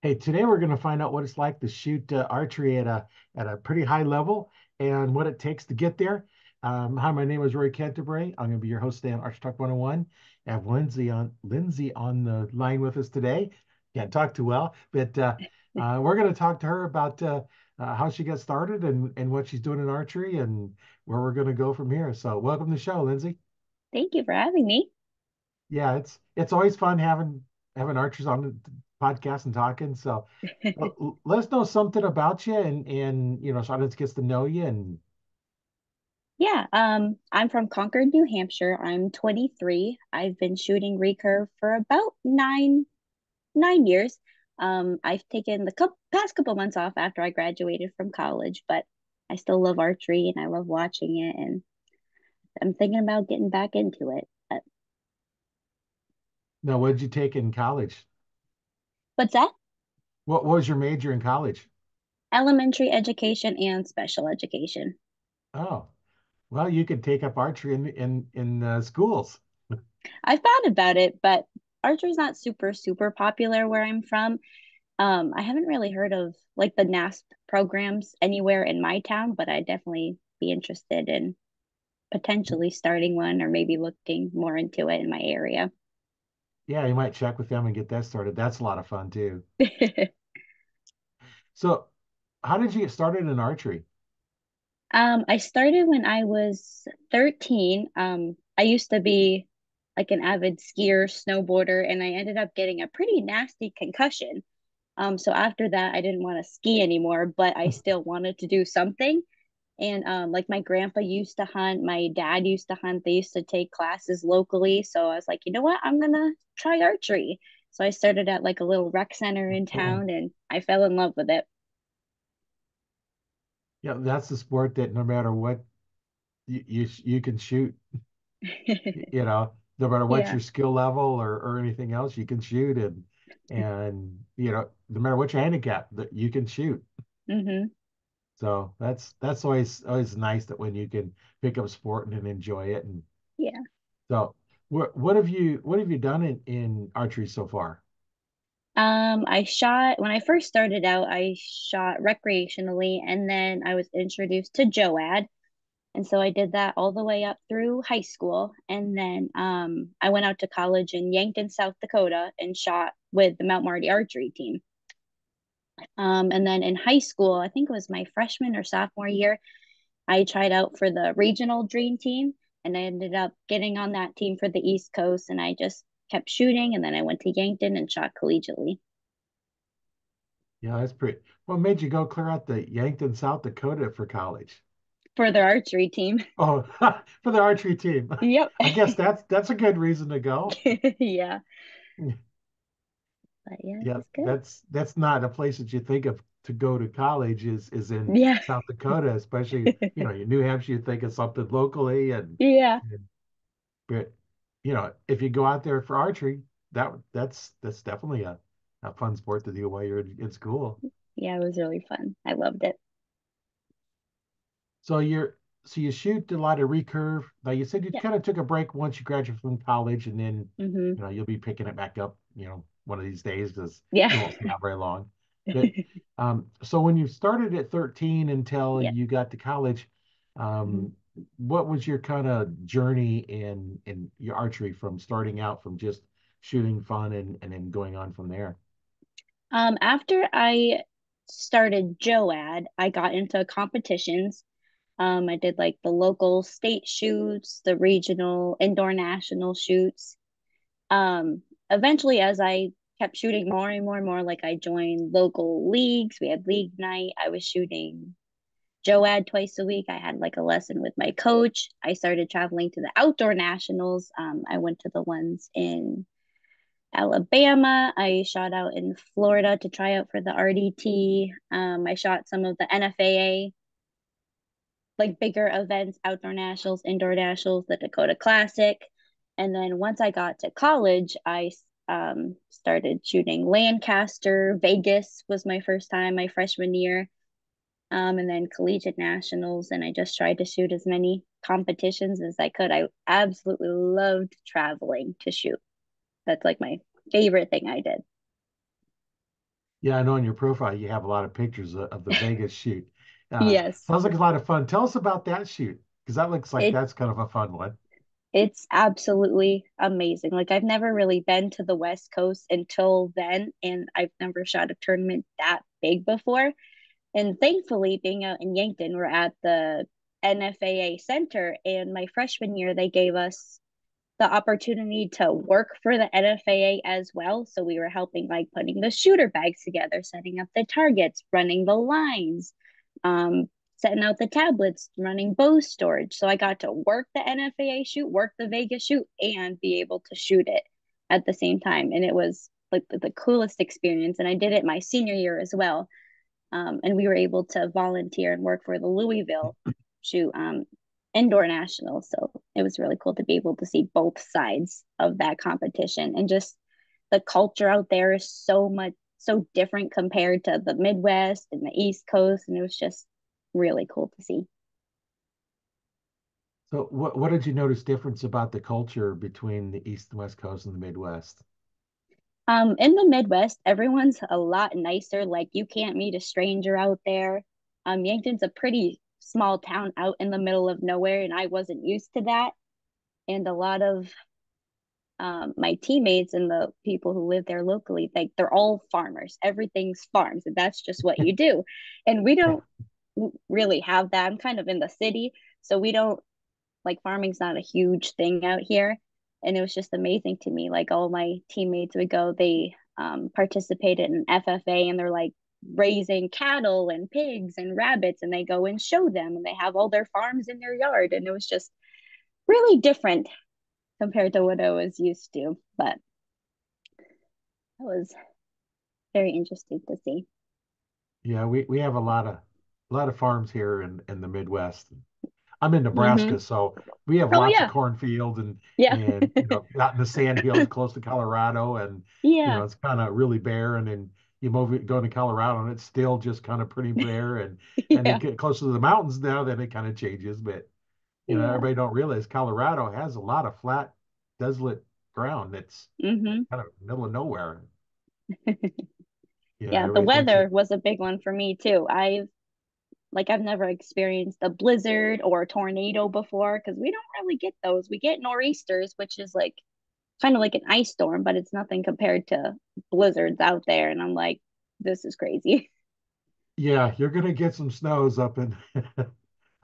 Hey, today we're going to find out what it's like to shoot archery at a pretty high level and what it takes to get there. Hi, my name is Roy Canterbury. I'm going to be your host today on Archery Talk 101. I have Lindsey on the line with us today. Can't talk too well, but we're going to talk to her about how she got started and what she's doing in archery and where we're going to go from here. So, welcome to the show, Lindsey. Thank you for having me. Yeah, it's always fun having archers on the podcast and talking. So let us know something about you and so audience gets to know you and Yeah, I'm from Concord, New Hampshire. I'm 23. I've been shooting recurve for about nine years. I've taken the past couple months off after I graduated from college, but I still love archery and I love watching it, and I'm thinking about getting back into it. But now what did you take in college? what's that? What was your major in college? Elementary education and special education. Oh, well, you could take up archery in schools. I've thought about it, but archery's not super popular where I'm from. I haven't really heard of like the NASP programs anywhere in my town, but I'd definitely be interested in potentially starting one or maybe looking more into it in my area. Yeah, you might check with them and get that started. That's a lot of fun too. So, how did you get started in archery? I started when I was 13. I used to be like an avid skier, snowboarder, and I ended up getting a pretty nasty concussion. So after that, I didn't want to ski anymore, but I still wanted to do something. And like my grandpa used to hunt, my dad used to hunt. They used to take classes locally. So I was like, you know what? I'm gonna try archery. So I started at like a little rec center in town and I fell in love with it. Yeah, that's the sport that no matter what you can shoot. No matter what Yeah. your skill level or anything else, you can shoot and no matter what your handicap, that you can shoot. Hmm. So that's always nice that when you can pick up sport and enjoy it. And Yeah. so what have you done in archery so far? I shot when I first started out, I shot recreationally and then I was introduced to JOAD. And so I did that all the way up through high school. And then I went out to college in Yankton, South Dakota, and shot with the Mount Marty archery team. And then in high school, I think it was my freshman or sophomore year, I tried out for the regional dream team and I ended up getting on that team for the East Coast. And I just kept shooting. And then I went to Yankton and shot collegiately Yeah, that's pretty. What made you go clear out to Yankton, South Dakota for college? for the archery team. Oh, for the archery team. Yep. I guess that's a good reason to go. Yeah. But yeah, it Yeah, was good. that's not a place that you think of to go to college is in Yeah. South Dakota, especially, in New Hampshire, you think of something locally Yeah. and but if you go out there for archery, that's definitely a fun sport to do while you're in school. Yeah, it was really fun. I loved it. So you shoot a lot of recurve. Now you said you Yeah. kind of took a break once you graduated from college, and then Hmm. you'll be picking it back up, one of these days because Yeah. you won't stay out very long. But so when you started at 13 until Yeah. you got to college, Mhm. um, what was your kind of journey in your archery from starting out from just shooting fun and then going on from there? After I started JOAD, I got into competitions. I did like the local state shoots, the regional indoor national shoots. Eventually, as I kept shooting more and more and more, like I joined local leagues. We had league night. I was shooting JOAD twice a week. I had like a lesson with my coach. I started traveling to the outdoor nationals. I went to the ones in Alabama. I shot out in Florida to try out for the RDT. I shot some of the NFAA, like bigger events, outdoor nationals, indoor nationals, the Dakota Classic. And then once I got to college, I started shooting Lancaster. Vegas was my first time, my freshman year. And then collegiate nationals. And I just tried to shoot as many competitions as I could. I absolutely loved traveling to shoot. That's like my favorite thing I did. Yeah, I know on your profile you have a lot of pictures of the Vegas shoot. Yes. Sounds like a lot of fun. Tell us about that shoot because that looks like It that's kind of a fun one. it's absolutely amazing. Like I've never really been to the West Coast until then, and I've never shot a tournament that big before. And thankfully, being out in Yankton, we're at the NFAA Center. And my freshman year, they gave us the opportunity to work for the NFAA as well. So we were helping, like putting the shooter bags together, setting up the targets, running the lines, um, setting out the tablets, running bow storage. So I got to work the NFAA shoot, work the Vegas shoot, and be able to shoot it at the same time. And it was like the coolest experience. And I did it my senior year as well. And we were able to volunteer and work for the Louisville shoot indoor national. So it was really cool to be able to see both sides of that competition, and just the culture out there is so different compared to the Midwest and the East Coast, and it was just really cool to see. So what did you notice difference about the culture between the East and West Coast and the Midwest? In the Midwest, everyone's a lot nicer. Like you can't meet a stranger out there. Yankton's a pretty small town out in the middle of nowhere, and I wasn't used to that. And a lot of my teammates and the people who live there locally, like they're all farmers. Everything's farms, and that's just what you do. And we don't really have that. I'm kind of in the city, so we don't, like, farming's not a huge thing out here. And it was just amazing to me. Like all my teammates would go, they participated in FFA, and they're like raising cattle and pigs and rabbits, and they go and show them, and they have all their farms in their yard. And it was just really different compared to what I was used to. But that was very interesting to see. Yeah, we have a lot of farms here in the Midwest. I'm in Mm-hmm. Nebraska, so we have Oh lots of yeah, cornfield yeah, and out in the sand hills close to Colorado, and yeah, it's kind of really bare. And then you move it going to Colorado, and it's still just kind of pretty bare. And then yeah, get closer to the mountains now, then it kind of changes. But yeah. everybody don't realize Colorado has a lot of flat, desolate ground that's Mm-hmm. kind of middle of nowhere. Yeah, the Everybody thinks weather that. was a big one for me too. I've never experienced a blizzard or a tornado before, because we don't really get those. We get nor'easters, which is like kind of like an ice storm, but it's nothing compared to blizzards out there. And I'm like, this is crazy. Yeah, you're gonna get some snows up in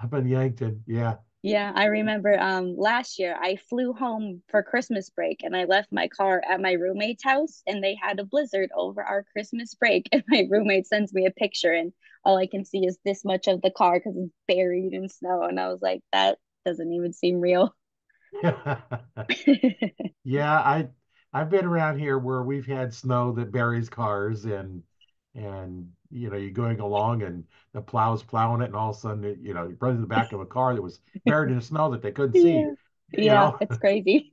up in Yankton. Yeah. Yeah, I remember last year I flew home for Christmas break, and I left my car at my roommate's house, and they had a blizzard over our Christmas break, and my roommate sends me a picture, and all I can see is this much of the car because it's buried in snow, and I was like, that doesn't even seem real. Yeah, I've been around here where we've had snow that buries cars and you're going along and the plow's plowing it and all of a sudden you run to the back of a car that was buried in the snow that they couldn't see, Yeah. you Yeah, know. it's crazy.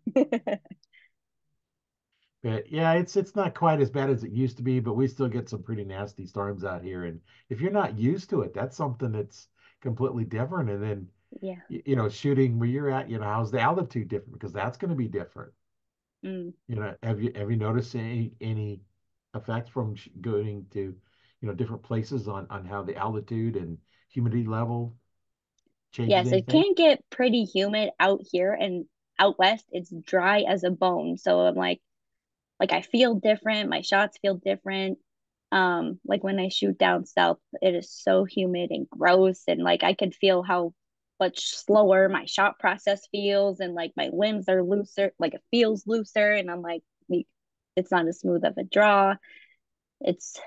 But yeah, it's not quite as bad as it used to be, but we still get some pretty nasty storms out here. And if you're not used to it, that's something that's completely different. And then Yeah. shooting where you're at, how's the altitude different? Because that's going to be different. Mm. Have you noticed any effects from going to different places on how the altitude and humidity level changes Yes, it anything? can get pretty humid out here, and out west it's dry as a bone. So I'm like I feel different, my shots feel different. Like when I shoot down south, it is so humid and gross, and like I could feel how much slower my shot process feels, and like my limbs are looser, like it feels looser, and I'm like, it's not as smooth of a draw. It's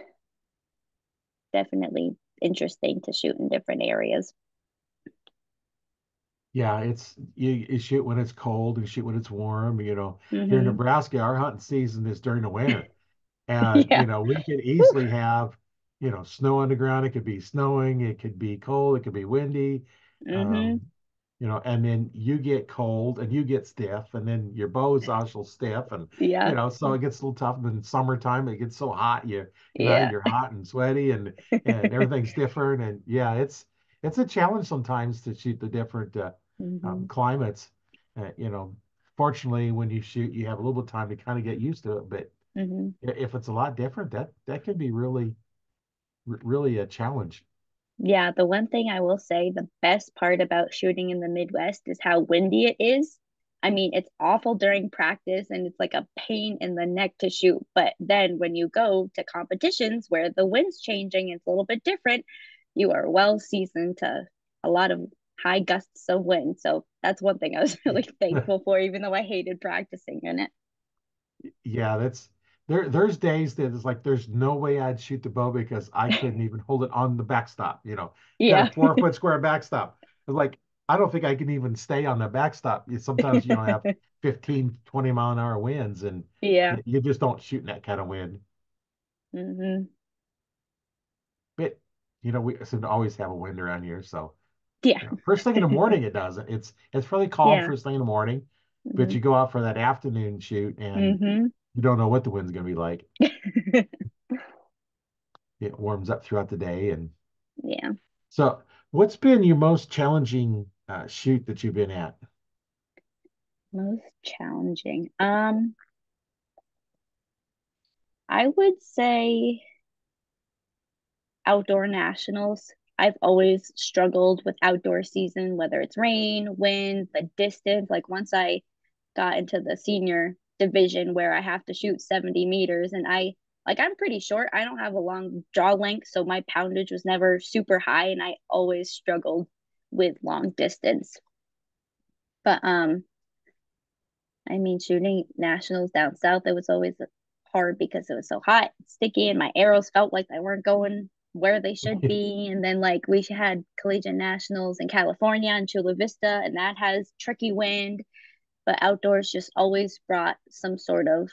definitely interesting to shoot in different areas. Yeah, you shoot when it's cold and shoot when it's warm. Here in Mm-hmm. Nebraska, our hunting season is during the winter. And, Yeah. we could Whew. easily have, snow on the ground. It could be snowing, it could be cold, it could be windy. Mm-hmm. Um, and then you get cold and you get stiff, and then your bow's also stiff, and Yeah. so it gets a little tough. And then summertime, it gets so hot, Yeah. you're hot and sweaty, and everything's different. And yeah, it's a challenge sometimes to shoot the different Mm-hmm. climates. Fortunately, when you shoot, you have a little bit of time to kind of get used to it, but Hmm. If it's a lot different, that can be really a challenge. Yeah, the one thing I will say, the best part about shooting in the Midwest is how windy it is. I mean, it's awful during practice and it's like a pain in the neck to shoot. But then when you go to competitions where the wind's changing, it's a little bit different, you are well seasoned to a lot of high gusts of wind. So that's one thing I was really thankful for, even though I hated practicing in it. Yeah, that's there's days that it's like there's no way I'd shoot the bow because I couldn't even hold it on the backstop, got a Yeah. 4 foot square backstop. It's like I don't think I can even stay on the backstop. Sometimes have 15, 20 mile an hour winds and Yeah. you just don't shoot in that kind of wind. Hmm. But we seem to always have a wind around here. So, Yeah. first thing in the morning it doesn't. It's fairly calm Yeah. first thing in the morning, but Hmm. you go out for that afternoon shoot and Hmm. you don't know what the wind's gonna be like. It warms up throughout the day. And Yeah. so, what's been your most challenging shoot that you've been at? Most challenging. I would say outdoor nationals. I've always struggled with outdoor season, whether it's rain, wind, the distance. Like once I got into the senior division where I have to shoot 70 meters and I'm pretty short. I don't have a long draw length, so my poundage was never super high and I always struggled with long distance. But I mean, shooting nationals down south, it was always hard because it was so hot, sticky, and my arrows felt like they weren't going where they should be. And then, like, we had collegiate nationals in California and Chula Vista, and that has tricky wind. But outdoors just always brought some sort of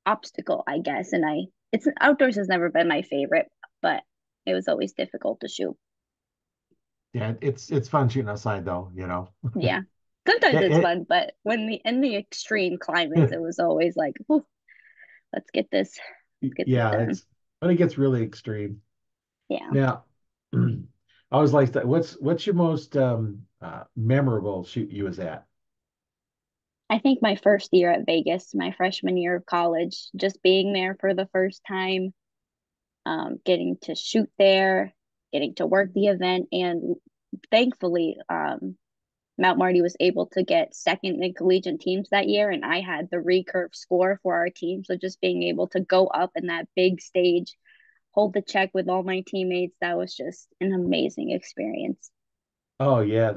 obstacle, I guess. And it's outdoors has never been my favorite, but it was always difficult to shoot. Yeah, it's fun shooting outside though. Yeah. Sometimes It, it's it fun, but when the in the extreme climates, it was always like, let's get this yeah, done. it's when it gets really extreme. Yeah. Now, I always like that. What's your most memorable shoot you was at? I think my first year at Vegas, my freshman year of college, just being there for the first time, getting to shoot there, getting to work the event, and thankfully, Mount Marty was able to get second in collegiate teams that year, and I had the recurve score for our team. So just being able to go up in that big stage, hold the check with all my teammates, that was just an amazing experience. Oh yeah,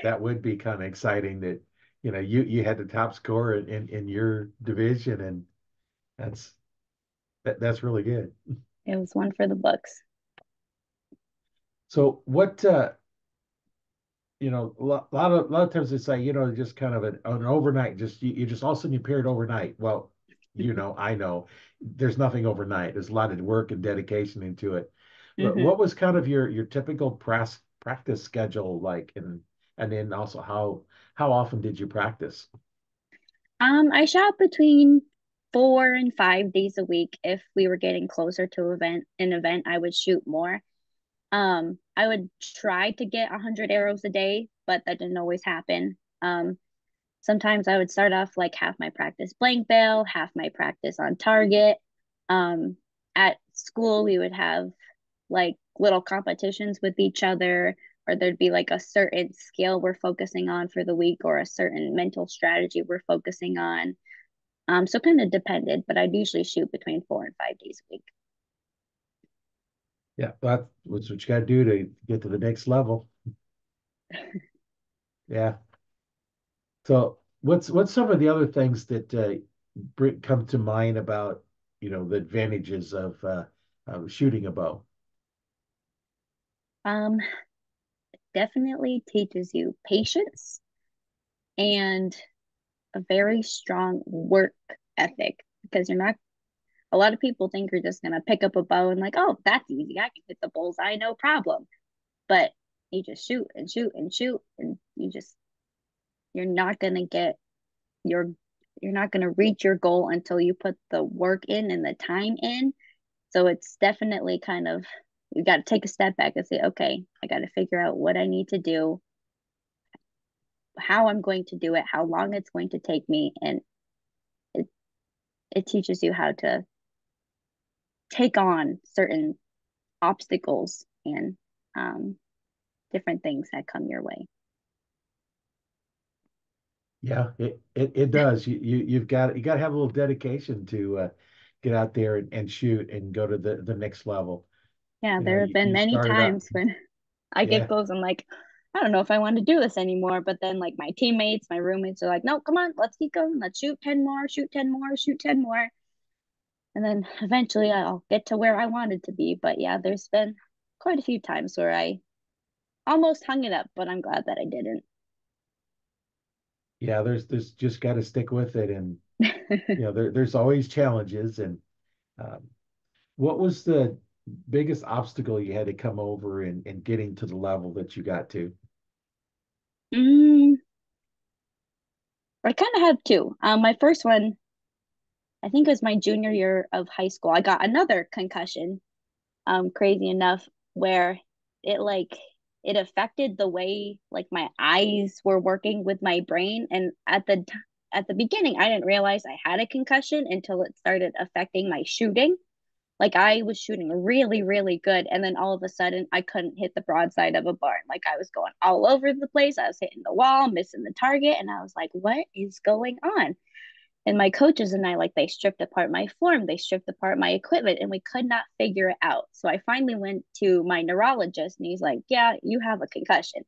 that would be kind of exciting that you had the top score in your division and that's that's really good. It was one for the books. So what a lot of times they say just kind of an overnight just you just all of a sudden you paired overnight. Well, I know there's nothing overnight. There's a lot of work and dedication into it. Hmm. What was kind of your typical practice schedule like and then also how often did you practice? I shot between 4 and 5 days a week. If we were getting closer to an event, I would shoot more. I would try to get 100 arrows a day, but that didn't always happen. Sometimes I would start off like half my practice blank bail, half my practice on target. Um, at school, we would have like little competitions with each other, or there'd be like a certain skill we're focusing on for the week, or a certain mental strategy we're focusing on. So kind of depended, but I'd usually shoot between 4 and 5 days a week. Yeah, that's what you got to do to get to the next level. Yeah. So what's some of the other things that come to mind about the advantages of shooting a bow? Um, Definitely teaches you patience and a very strong work ethic because you're not a lot of people think you're just gonna pick up a bow and like, oh, that's easy. I can hit the bullseye, no problem. But you just shoot and shoot and shoot, and you're not gonna get your you're not gonna reach your goal until you put the work in and the time in. So it's definitely kind of you got to take a step back and say, okay, I got to figure out what I need to do, how I'm going to do it, how long it's going to take me, and it, it teaches you how to take on certain obstacles and um, different things that come your way. Yeah, it does. You got to have a little dedication to get out there and shoot and go to the next level. Yeah, You know, there have been you many started out. times when I get Yeah, goals. I'm like, I don't know if I want to do this anymore. But then, like, my teammates, my roommates are like, no, come on, let's keep going. Let's shoot 10 more, shoot 10 more, shoot 10 more. And then eventually I'll get to where I wanted to be. But yeah, there's been quite a few times where I almost hung it up, but I'm glad that I didn't. yeah. There's just got to stick with it, and there's always challenges. And um, what was the biggest obstacle you had to come over in getting to the level that you got to? mm, I kind of have two. My first one, I think it was my junior year of high school. I got another concussion, crazy enough, where it like it affected the way like my eyes were working with my brain. And at the beginning, I didn't realize I had a concussion until it started affecting my shooting. Like I was shooting really, really good, and then all of a sudden I couldn't hit the broadside of a barn. Like I was going all over the place. I was hitting the wall, missing the target, and I was like, "What is going on?" And my coaches and I, like, they stripped apart my form, they stripped apart my equipment, and we could not figure it out. So I finally went to my neurologist, and he's like, "Yeah, you have a concussion."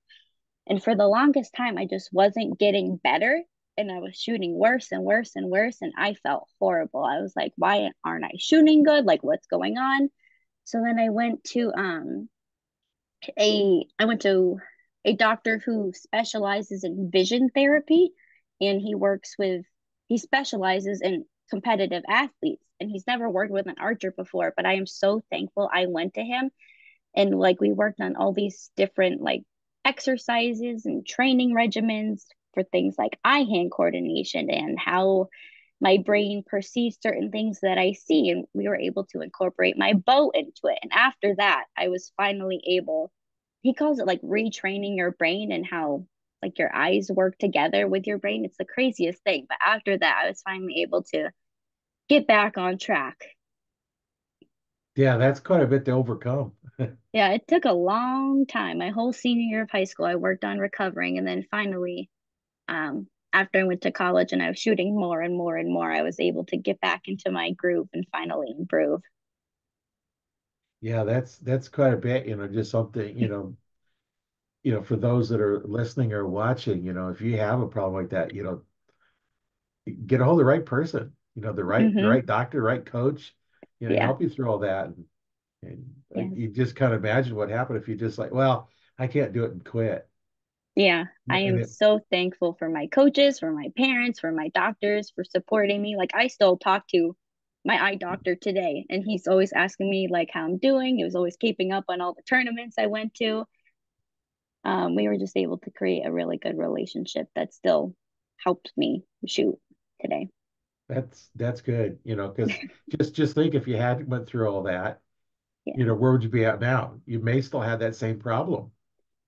And for the longest time, I just wasn't getting better. And I was shooting worse and worse and worse. And I felt horrible. I was like, why aren't I shooting good? Like, what's going on? So then I went to a doctor who specializes in vision therapy, and he specializes in competitive athletes, and he's never worked with an archer before. But I am so thankful I went to him, and like we worked on all these different like exercises and training regimens for things like eye hand coordination and how my brain perceives certain things that I see. And we were able to incorporate my bow into it. And after that, I was finally able, he calls it like retraining your brain and how like your eyes work together with your brain. It's the craziest thing. But after that, I was finally able to get back on track. Yeah, that's quite a bit to overcome. Yeah, it took a long time. My whole senior year of high school, I worked on recovering. And then finally, after I went to college and I was shooting more and more and more, I was able to get back into my groove and finally improve. Yeah, that's quite a bit, just something, for those that are listening or watching, if you have a problem like that, get a hold of the right person, the Mm-hmm. right doctor, right coach, Yeah. help you through all that. And Yes. you just kind of imagine what happened if you just like, well, I can't do it and quit. Yeah. I And am it, so thankful for my coaches, for my parents, for my doctors, for supporting me. Like I still talk to my eye doctor today, and he's always asking me like how I'm doing. He was always keeping up on all the tournaments I went to. We were just able to create a really good relationship that still helps me shoot today. that's good, because just think if you had went through all that, Yeah, where would you be at now? You may still have that same problem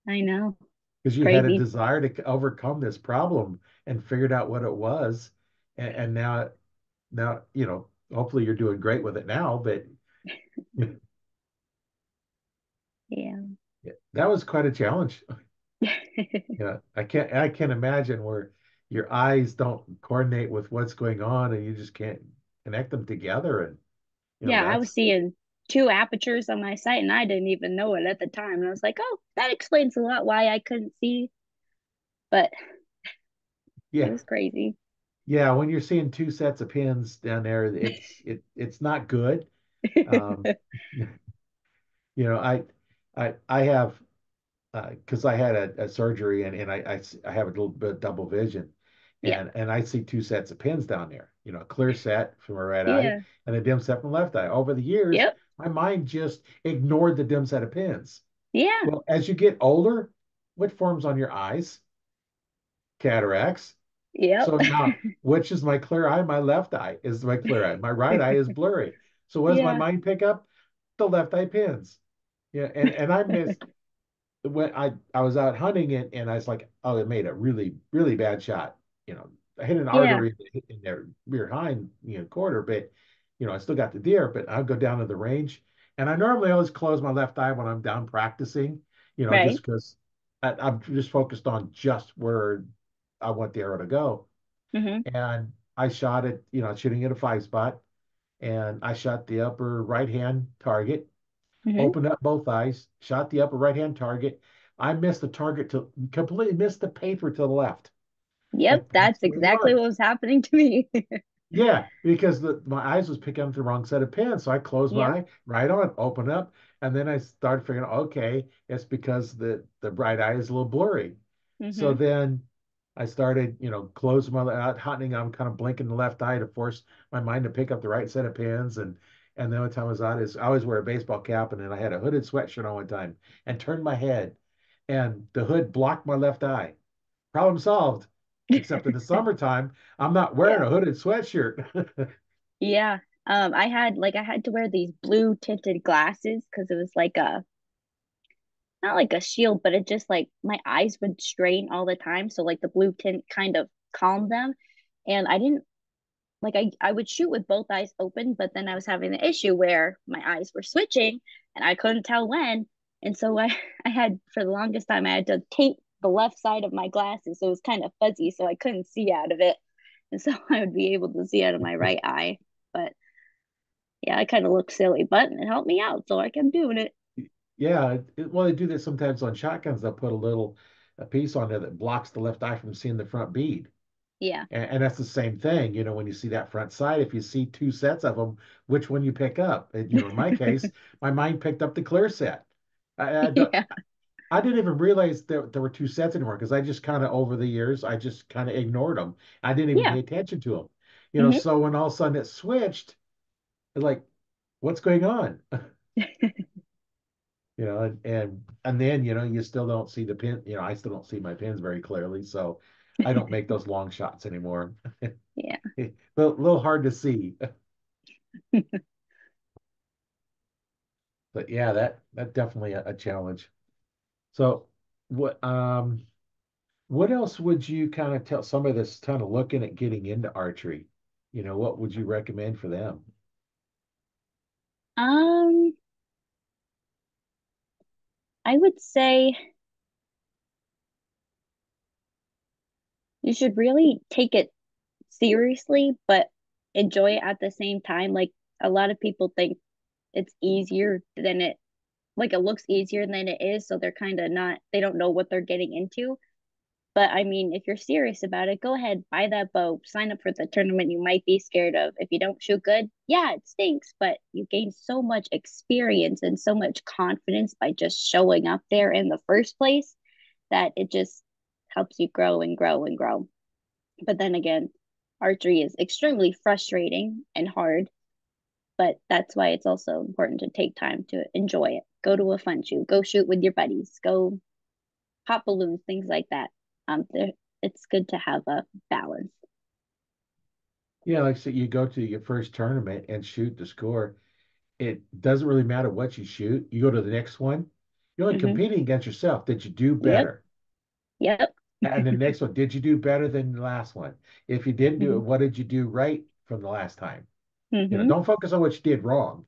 I know. because you had a Crazy. desire to overcome this problem and figured out what it was, and now hopefully you're doing great with it now, but Yeah. that was quite a challenge. I can't imagine where your eyes don't coordinate with what's going on and you just can't connect them together. And Yeah, I was that's seeing two apertures on my sight and I didn't even know it at the time. And I was like, oh, that explains a lot why I couldn't see. But it yeah, was crazy. yeah. When you're seeing two sets of pins down there, it's not good. Um, I have because I had a surgery and I have a little bit of double vision, Yeah. and I see two sets of pins down there. A clear set from my right eye Yeah. and a dim set from the left eye. Over the years, Yep. my mind just ignored the dim set of pins. Yeah. Well, as you get older, what forms on your eyes? Cataracts. Yep. So now, which is my clear eye? My left eye is my clear eye. My right eye is blurry. So what does my Yeah. mind pick up? The left eye pins. Yeah, and I missed when I was out hunting it and I was like, oh, it made a really, really bad shot. I hit an Yeah. artery in their rear hind, quarter, but I still got the deer. But I'll go down to the range, and I normally always close my left eye when I'm down practicing, Right. just because I'm just focused on just where I want the arrow to go. Mm-hmm. And I shot it, shooting at a 5 spot, and I shot the upper right hand target, Mm-hmm. opened up both eyes, shot the upper right hand target. I missed the target to completely missed the paper to the left. Yep. Like, what's That's going exactly on? what was happening to me. Yeah, because my eyes was picking up the wrong set of pins. So I closed Yep. my eye, right on, open up, and then I started figuring out, okay, it's because the right eye is a little blurry. So Mm-hmm. then I started, closing my out, hunting. I'm kind of blinking the left eye to force my mind to pick up the right set of pins. And the only time I was out is I always wear a baseball cap, and then I had a hooded sweatshirt on one time and turned my head, and the hood blocked my left eye. Problem solved. Except in the summertime, I'm not wearing Yeah. a hooded sweatshirt. Yeah. I had to wear these blue tinted glasses because it was like a not like a shield, but it just like my eyes would strain all the time. So like the blue tint kind of calmed them. And I didn't I would shoot with both eyes open, but then I was having the issue where my eyes were switching and I couldn't tell when. And so I had for the longest time I had to tape the left side of my glasses. So it was kind of fuzzy, so I couldn't see out of it. And so I would be able to see out of my right eye. But yeah, I kind of looked silly, but it helped me out, so I kept doing it. Yeah, well, they do this sometimes on shotguns. They'll put a piece on there that blocks the left eye from seeing the front bead. Yeah. And that's the same thing, when you see that front sight, if you see two sets of them, which one you pick up? And, in my case, my mind picked up the clear set. I, I, don't- Yeah. I didn't even realize there were two sets anymore because I just kind of over the years, I just kind of ignored them. I didn't even Yeah. pay attention to them. Hmm. So when all of a sudden it switched, it's like, what's going on? And then you still don't see the pin. I still don't see my pins very clearly, so I don't make those long shots anymore. Yeah. Little hard to see. But yeah, that definitely a challenge. So what what else would you kind of tell somebody that's kind of looking at getting into archery? What would you recommend for them? Um, I would say you should really take it seriously, but enjoy it at the same time. Like a lot of people think it's easier than it looks easier than it is. So they're kind of not, they don't know what they're getting into. But I mean, if you're serious about it, go ahead, buy that bow, sign up for the tournament you might be scared of. If you don't shoot good, yeah, it stinks, but you gain so much experience and so much confidence by just showing up there in the first place that it just helps you grow and grow and grow. But then again, archery is extremely frustrating and hard, but that's why it's also important to take time to enjoy it. Go to a fun shoot, go shoot with your buddies, go pop balloons, things like that. There, it's good to have a balance. Yeah, like I said, you go to your first tournament and shoot the score. It doesn't really matter what you shoot. You go to the next one, you're only Mm-hmm. competing against yourself. Did you do Yep. better? Yep. And the next one, did you do better than the last one? If you didn't do Mm-hmm. it, what did you do right from the last time? Mm-hmm. Don't focus on what you did wrong.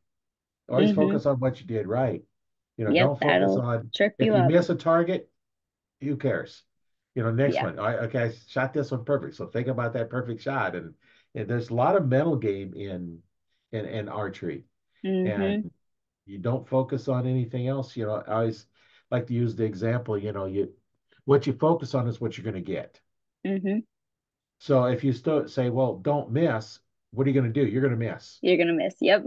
Always Mm-hmm. focus on what you did right. Yep. Don't focus That'll on trip if you you up. miss a target, who cares? Next Yeah. one. Okay, I shot this one perfect. So think about that perfect shot. And there's a lot of mental game in archery. And Mm-hmm. you don't focus on anything else. I always like to use the example, what you focus on is what you're going to get. Mm-hmm. So if you still say, well, don't miss, what are you going to do? You're going to miss. You're gonna miss. Yep.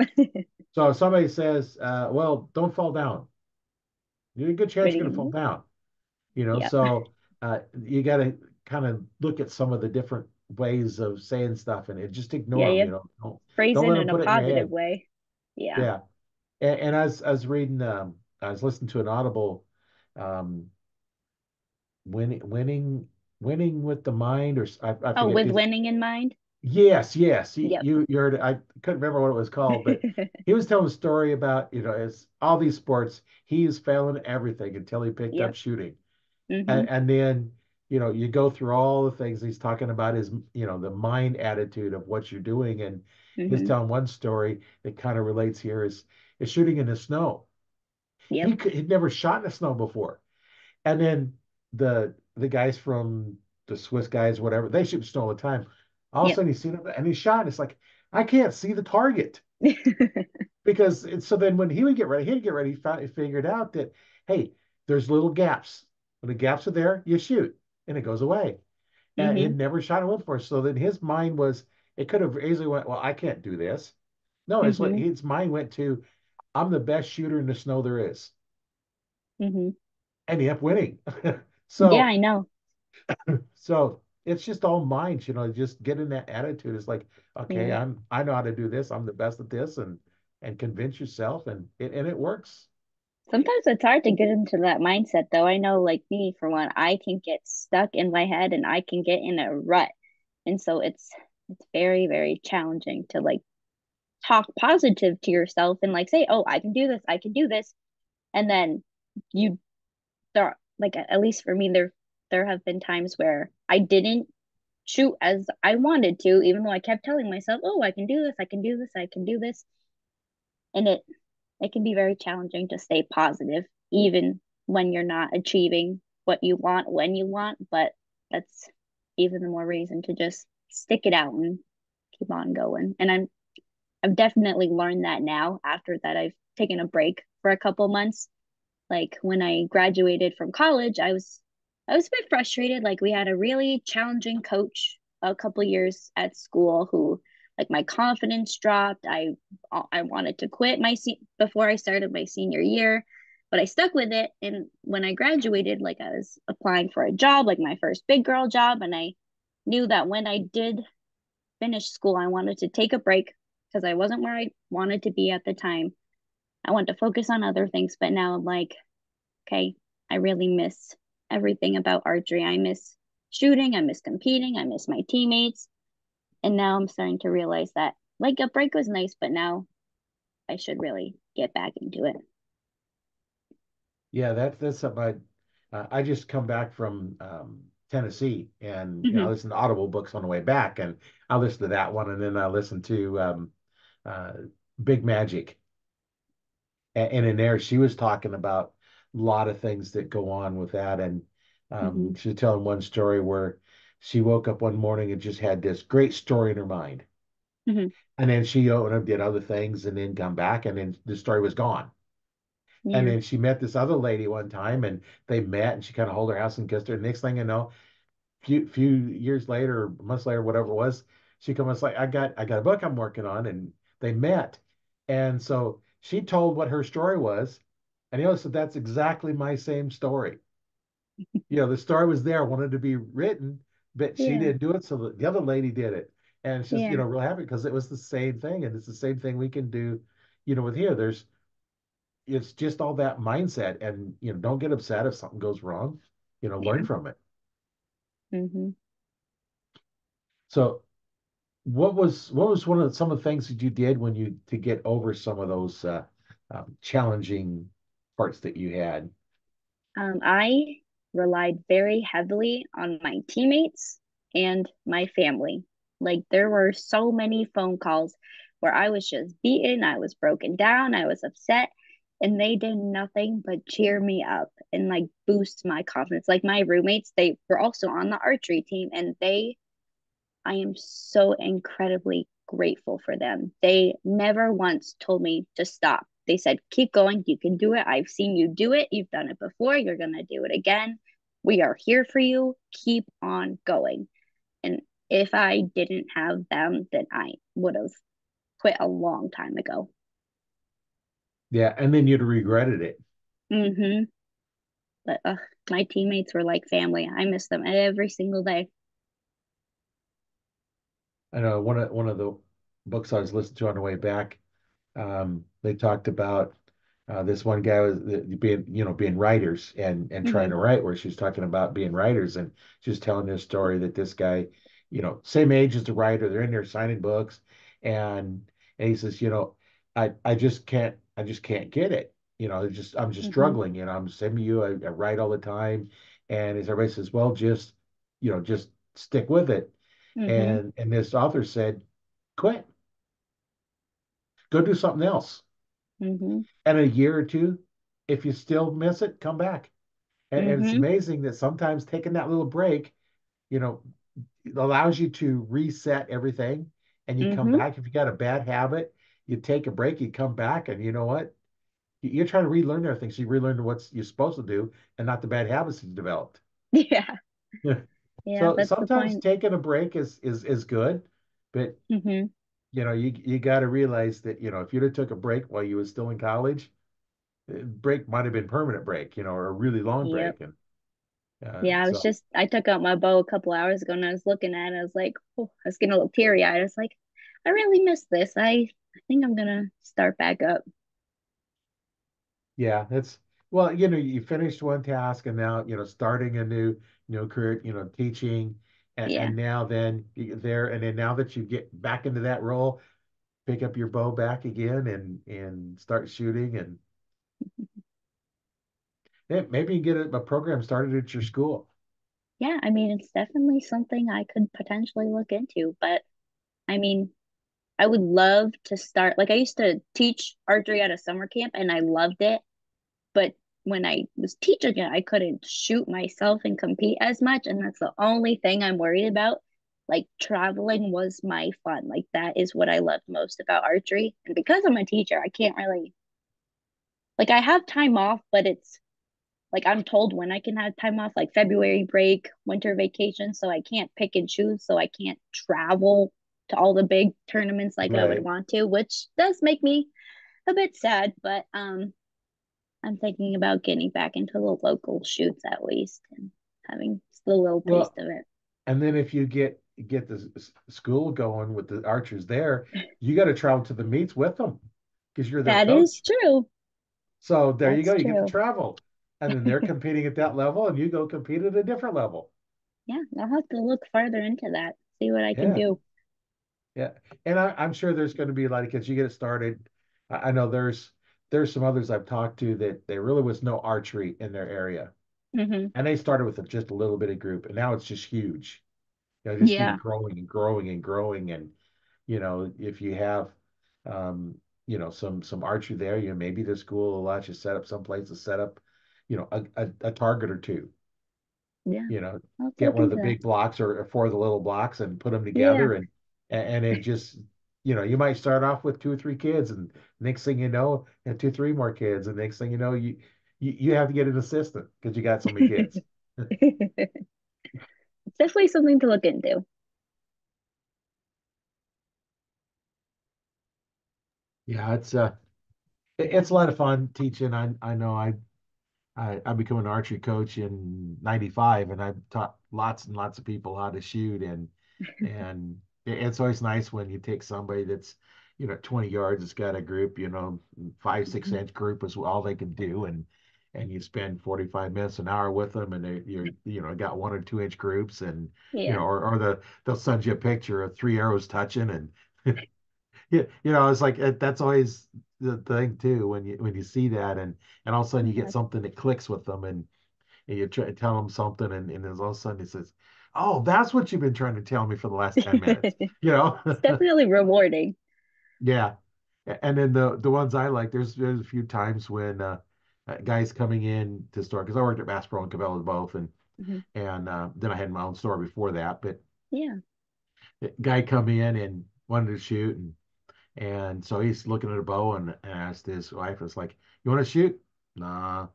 So if somebody says, well, don't fall down, there's a good What chance are you're you going to gonna fall do? down. Yep. So you got to kind of look at some of the different ways of saying stuff and just Yeah, ignore them. you phrase Don't it let them in a put it in your positive head. way. Yeah. Yeah. And I was reading, I was listening to an Audible, um, winning with the mind, or I Oh, forget. with It's winning in mind. yes. Yep. You heard it. I couldn't remember what it was called, but he was telling a story about, as all these sports, he is failing everything until he picked up Yep. shooting. Mm-hmm. And then, you go through all the things he's talking about is, the mind attitude of what you're doing. And his Hmm. telling one story that kind of relates here is shooting in the snow. Yep. He'd never shot in the snow before. And then the guys from the Swiss guys, whatever, they shoot snow all the time. All of a Yep. sudden he's seen it and he shot. It's like, I can't see the target because so then when he would get ready, he figured out that, hey, there's little gaps. When the gaps are there, you shoot and it goes away. And he'd Hmm. never shot one before. So then his mind was, it could have easily went, well, I can't do this. No, it's like Hmm. his mind went to, I'm the best shooter in the snow there is. Hmm. And he ended up winning. Yeah, so I know. so it's just all mind, just getting that attitude. It's like, okay, Yeah. I know how to do this. I'm the best at this, and convince yourself, and it works. Sometimes it's hard to get into that mindset, though. I know, like me, for one, I can get stuck in my head and I can get in a rut. And so it's very, very challenging to like talk positive to yourself and like say, "Oh, I can do this. I can do this." And then you there like at least for me there have been times where I didn't shoot as I wanted to, even though I kept telling myself, "Oh, I can do this. I can do this. I can do this." And it can be very challenging to stay positive even when you're not achieving what you want when you want, but that's even the more reason to just stick it out and keep on going. And I've definitely learned that now after that I've taken a break for a couple months. Like when I graduated from college, I was a bit frustrated. Like we had a really challenging coach a couple years at school who like my confidence dropped. I wanted to quit before I started my senior year, but I stuck with it. And when I graduated, like I was applying for a job, like my first big girl job, and I knew that when I did finish school, I wanted to take a break because I wasn't where I wanted to be at the time. I wanted to focus on other things, but now I'm like, okay, I really miss everything about archery. I miss shooting, I miss competing, I miss my teammates. And now I'm starting to realize that like a break was nice, but now I should really get back into it. Yeah, that's something I just come back from Tennessee, and I Hmm. listen to Audible books on the way back, and I listen to that one, and then I listen to uh, Big Magic, and in there she was talking about a lot of things that go on with that, and Hmm. she was telling one story where she woke up one morning and just had this great story in her mind, Hmm. and then she went and did other things, and then come back, and then the story was gone. And Yeah. then she met this other lady one time, and they met, and she kind of hold her house and kissed her. Next thing you know, few years later, months later, whatever it was, she comes like, I got a book I'm working on, and they met, and so she told what her story was, and said that's exactly my same story. The story was there, wanted to be written, but she Yeah. didn't do it, so the other lady did it, and she's Yeah. real happy because it was the same thing, and it's the same thing we can do, with here. It's just all that mindset, and don't get upset if something goes wrong, learn Yeah. from it. Hmm. So what was some of the things that you did when you to get over some of those challenging parts that you had? I relied very heavily on my teammates and my family. Like there were so many phone calls where I was just beaten, I was broken down, I was upset, and they did nothing but cheer me up and like boost my confidence. Like my roommates, they were also on the archery team and I am so incredibly grateful for them. They never once told me to stop. They said, keep going. You can do it. I've seen you do it. You've done it before. You're going to do it again. We are here for you. Keep on going. And if I didn't have them, then I would have quit a long time ago. Yeah, and then you'd regretted it. Hmm. But my teammates were like family. I miss them every single day. I know one of the books I was listening to on the way back, they talked about this one guy was being writers and trying Hmm. to write, where she was talking about being writers, and she was telling this story that this guy, same age as the writer, they're in there signing books, and he says, I just can't get it. I'm just Hmm. struggling. I'm the same as you. I write all the time, and as everybody says, well, just just stick with it. Mm-hmm. And this author said, quit, go do something else. Mm-hmm. And a year or two, if you still miss it, come back. And it's Mm-hmm. amazing that sometimes taking that little break, you know, allows you to reset everything and you come Mm-hmm. back. If you got a bad habit, you take a break, you come back, and you know what? You're trying to relearn everything. So you relearn what you're supposed to do and not the bad habits you developed. Yeah. Yeah, So that's the sometimes point. taking a break is good, but Mm-hmm. you got to realize that if you'd have took a break while you were still in college, break might have been permanent break, or a really long Yep. break, and Yeah, so I took out my bow a couple hours ago and I was looking at it. I was like, oh, I was getting a little teary eyed. I was like, I really miss this. I think I'm gonna start back up. yeah, that's well, you finished one task and now starting a new career, teaching, Yeah. and now then there and then now that you get back into that role, pick up your bow back again and start shooting and maybe you get a program started at your school. Yeah, I mean, it's definitely something I could potentially look into, but I mean, I would love to start. Like, I used to teach archery at a summer camp and I loved it. But when I was teaching it, I couldn't shoot myself and compete as much. And that's the only thing I'm worried about. Like, traveling was my fun. Like, that is what I loved most about archery. And because I'm a teacher, I can't really, like, I have time off, but it's like I'm told when I can have time off, like February break, winter vacation. So I can't pick and choose. So I can't travel to all the big tournaments like I would Right. want to, which does make me a bit sad. But I'm thinking about getting back into the local shoots at least and having the little taste Well, of it. and then if you get the school going with the archers there, you got to travel to the meets with them because you're their That is coach. true. So there you go. That's You get to true. travel. And then they're competing at that level and you go compete at a different level. Yeah, I'll have to look farther into that, see what I can Yeah. do. Yeah. And I'm sure there's going to be a lot of kids. You get it started. I know there's some others I've talked to that there really was no archery in their area. Hmm. And they started with just a little bit of group. And now it's just huge. Just keep Yeah. growing and growing and growing. And, if you have some archery there, maybe the school will let you set up some place to set up, a target or two, Yeah. you know, I'll have to get look one of into the that. big blocks or four of the little blocks and put them Yeah. together and it just, you might start off with two or three kids and next thing you know, and two, three more kids. And next thing you know, you have to get an assistant because you got so many kids. It's definitely something to look into. Yeah, it's a lot of fun teaching. I know I became an archery coach in '95, and I've taught lots and lots of people how to shoot. And it's always nice when you take somebody that's 20 yards, it's got a group, 5 6 Mhm. inch group is all they can do, and you spend 45 minutes an hour with them, and you're got 1 or 2 inch groups, and Yeah. or they'll send you a picture of three arrows touching, and yeah, it's like that's always the thing too when you see that, and all of a sudden you get Yeah. something that clicks with them, and you try to tell them something, and then all of a sudden it says, "Oh, that's what you've been trying to tell me for the last 10 minutes," It's you know? definitely rewarding. Yeah, and then the ones I like, there's a few times when guys coming in to store because I worked at Bass Pro and Cabela's both, Hmm. and then I had my own store before that, but Yeah. the guy come in and wanted to shoot and so he's looking at a bow and asked his wife, it's like, "You want to shoot?" Nah.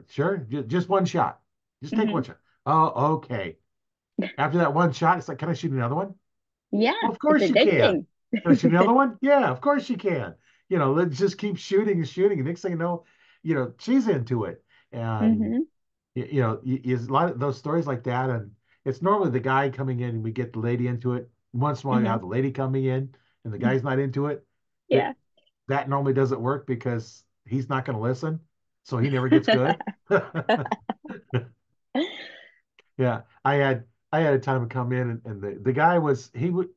Sure. Just one shot. Just take one Hmm. shot. Oh, okay. After that one shot, it's like, "Can I shoot another one?" Yeah. Well, of It's course you can. addicting. Can I shoot another one? Yeah, of course you can. Let's just keep shooting and shooting. And next thing you know, she's into it. And, Hmm. is a lot of those stories like that. And it's normally the guy coming in and we get the lady into it. Once in a while, you Hmm. have the lady coming in and the guy's not into it. But Yeah. that normally doesn't work because he's not going to listen. So he never gets good. Yeah, I had a time to come in and the guy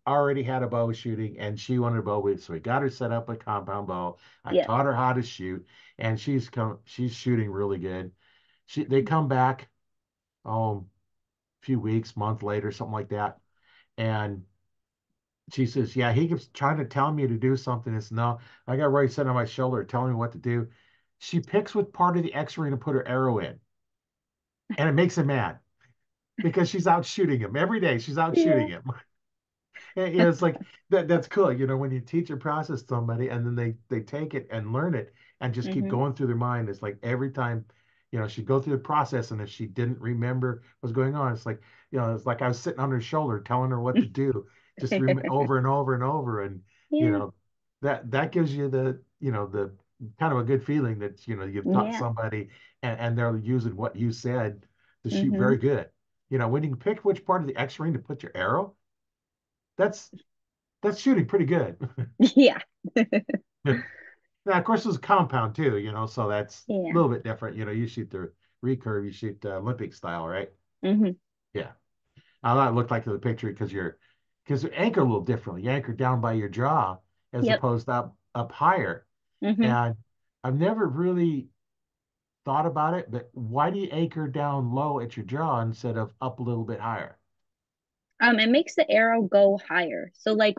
already had a bow shooting and she wanted a bow with so he got her set up a compound bow. I Yeah. taught her how to shoot and she's shooting really good. They come back few weeks, month later, something like that. And she says, yeah, he keeps trying to tell me to do something. It's no, I got Roy sitting on my shoulder telling me what to do. She picks what part of the X-ray to put her arrow in, and it makes him mad because she's out shooting him every day. She's out Yeah. shooting him. And, it's like that's cool, when you teach a process to somebody and then they take it and learn it and just keep Mm-hmm. going through their mind. It's like every time, she'd go through the process, and if she didn't remember what's going on, it's like, it's like I was sitting on her shoulder telling her what to do, just over and over and over. And you Yeah. know, that gives you the kind of a good feeling that you've taught Yeah. somebody, and they're using what you said to shoot Mm-hmm. very good. When you can pick which part of the X-ring to put your arrow, that's that's shooting pretty good. Yeah. Now, of course, it's a compound too, so that's a Yeah. little bit different. You shoot the recurve, you shoot Olympic style, right? Mm-hmm. Yeah. Now that looked like the picture because you anchor a little differently. You anchor down by your jaw as Yep. opposed to up higher. Mm-hmm. And I've never really thought about it, but why do you anchor down low at your jaw instead of up a little bit higher? It makes the arrow go higher. So like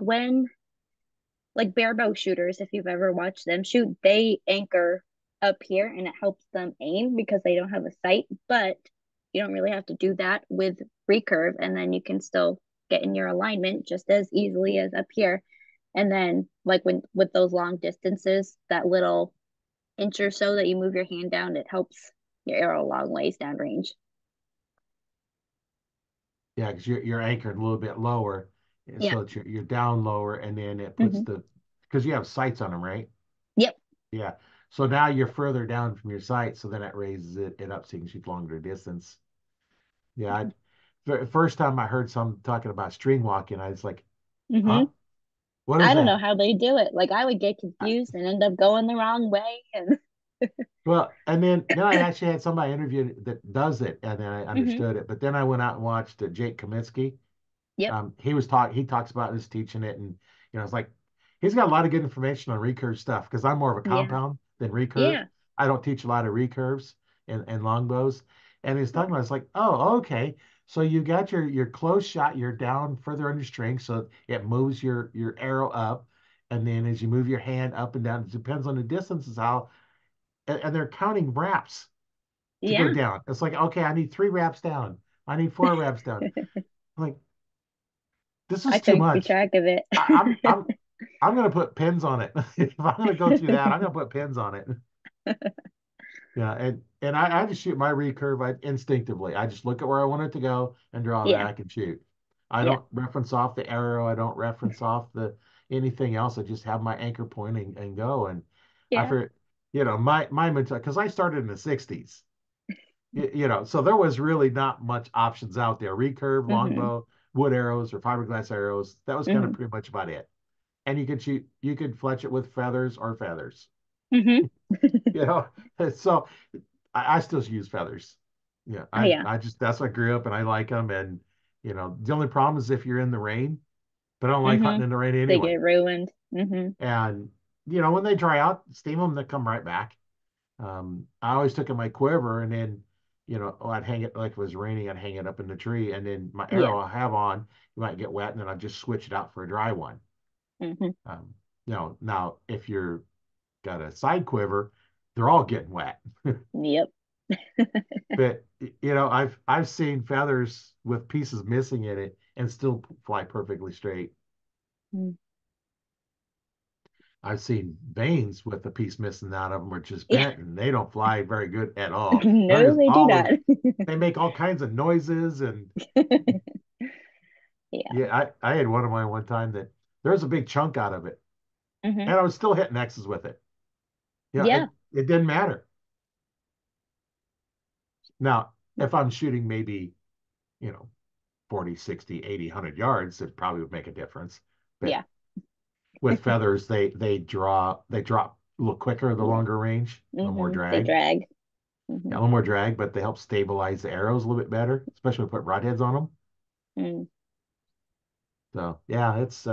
barebow shooters, if you've ever watched them shoot, they anchor up here and it helps them aim because they don't have a sight. But you don't really have to do that with recurve, and then you can still get in your alignment just as easily as up here. And then like when with those long distances, that little inch or so that you move your hand down, it helps your arrow a long ways down range. Yeah, because you're anchored a little bit lower, Yeah. so that you're down lower, and then it puts Hmm. the because you have sights on them, right? Yep. Yeah. So now you're further down from your sight, so then it raises it up so you can shoot longer distance. Yeah. First time I heard some talking about string walking, I was like, Hmm. huh? What is I don't know that? how they do it. Like I would get I, confused and end up going the wrong way. And well, and then I actually had somebody interviewed that does it, and then I hmm. understood it. But then I went out and watched Jake Kaminsky. Yep. He talks about this teaching it, and it's like he's got a lot of good information on recurve stuff because I'm more of a Yeah. compound than recurve. Yeah. I don't teach a lot of recurves and longbows. And he's talking about it's like, oh, okay. So you got your close shot, you're down further on your string, so it moves your arrow up. And then as you move your hand up and down, it depends on the distance is how and they're counting wraps to go Yeah. down. It's like, okay, I need 3 wraps down. I need 4 wraps down. I'm like, this I is too couldn't keep much. track of it. I, I'm I'm I'm gonna put pins on it. If I'm gonna go through that, I'm gonna put pins on it. Yeah, and I just shoot my recurve instinctively. I just look at where I want it to go and draw Yeah. back and shoot. I Yeah. don't reference off the arrow. I don't reference off the anything else. I just have my anchor point and go. And I Yeah. figured, my mentality because I started in the '60s. So there was really not much options out there. Recurve, Hmm. longbow, wood arrows, or fiberglass arrows. That was kind of Hmm. pretty much about it. And you could fletch it with feathers or feathers. Hmm. You know, so I still use feathers. Yeah, Oh yeah. I just that's what I grew up and I like them. And the only problem is if you're in the rain, but I don't like Hmm. hunting in the rain They anyway. get ruined. Hmm. And when they dry out, steam them, they come right back. I always took in my quiver and then, I'd hang it like if it was raining, I'd hang it up in the tree, and then my Yeah. arrow I have on, you might get wet, and then I'd just switch it out for a dry one. Hmm. Um, now if you're got a side quiver, they're all getting wet. Yep. But I've seen feathers with pieces missing in it and still fly perfectly straight. Mm. I've seen vanes with a piece missing out of them or just Yeah. bent and they don't fly very good at all. They're No, just they do not. they make all kinds of noises and Yeah. yeah, I had one of mine one time that there was a big chunk out of it Hmm. and I was still hitting X's with it. Yeah. It didn't matter. Now, if I'm shooting maybe, you know, 40, 60, 80, 100 yards, it probably would make a difference. But Yeah. with feathers, they drop a little quicker the Yeah. longer range, a little more They drag. drag. Yeah, Hmm. a little more drag, but they help stabilize the arrows a little bit better, especially when we put broadheads on them. Mm. So yeah, it's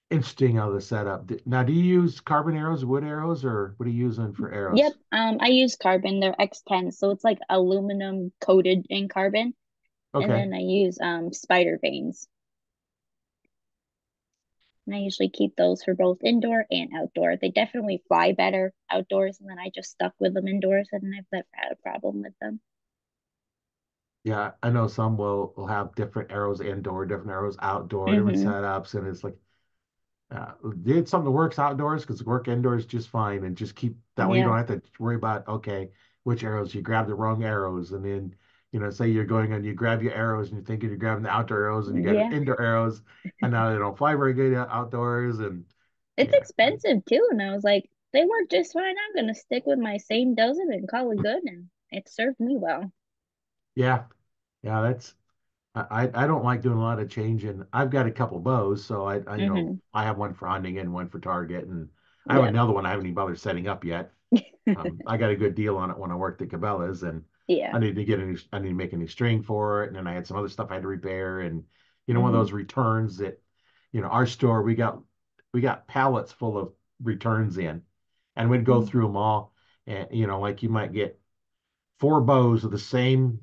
interesting how the setup. Now, do you use carbon arrows, wood arrows, or what are you using for Yep. arrows? I use carbon. They're X10, so it's like aluminum coated in carbon. And Okay. then I use spider veins. And I usually keep those for both indoor and outdoor. They definitely fly better outdoors, and then I just stuck with them indoors, and I've never had a problem with them. Yeah, I know some will have different arrows indoor, different arrows outdoor, different Mm-hmm. setups, and it's like did something that works outdoors because work indoors just fine, and just keep that way you Yeah. don't have to worry about okay which arrows you grab the wrong arrows, and then say you're going and you grab your arrows and you're thinking you're grabbing the outdoor arrows and you got Yeah. indoor arrows, and now they don't fly very good outdoors, and It's yeah, expensive too. And I was like, they work just fine. I'm gonna stick with my same dozen and call it good. And it served me well. yeah, yeah. That's I don't like doing a lot of changing. I've got a couple bows, so Mm-hmm. I have one for hunting and one for target, and I have Yep. another one I haven't even bothered setting up yet. I got a good deal on it when I worked at Cabela's, and Yeah. I need to make a new string for it, and then I had some other stuff I had to repair, and one of Mm-hmm. those returns that, our store we got pallets full of returns in, and we'd go Mm-hmm. through them all, and like you might get four bows of the same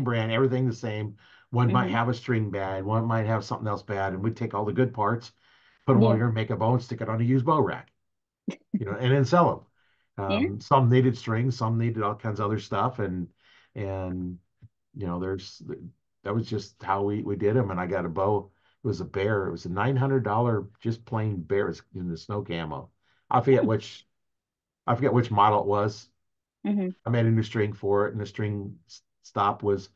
brand, everything the same. One might Mm-hmm. have a string bad, one might have something else bad, and we'd take all the good parts, put them over Yeah. here, make a bow, and stick it on a used bow rack, and then sell them. Yeah. Some needed strings, some needed all kinds of other stuff, and there's that was just how we did them. And I got a bow. It was a bear. It was a $900 just plain bear in the snow camo. I forget Mm-hmm. which I forget which model it was. Mm-hmm. I made a new string for it, and the string stop was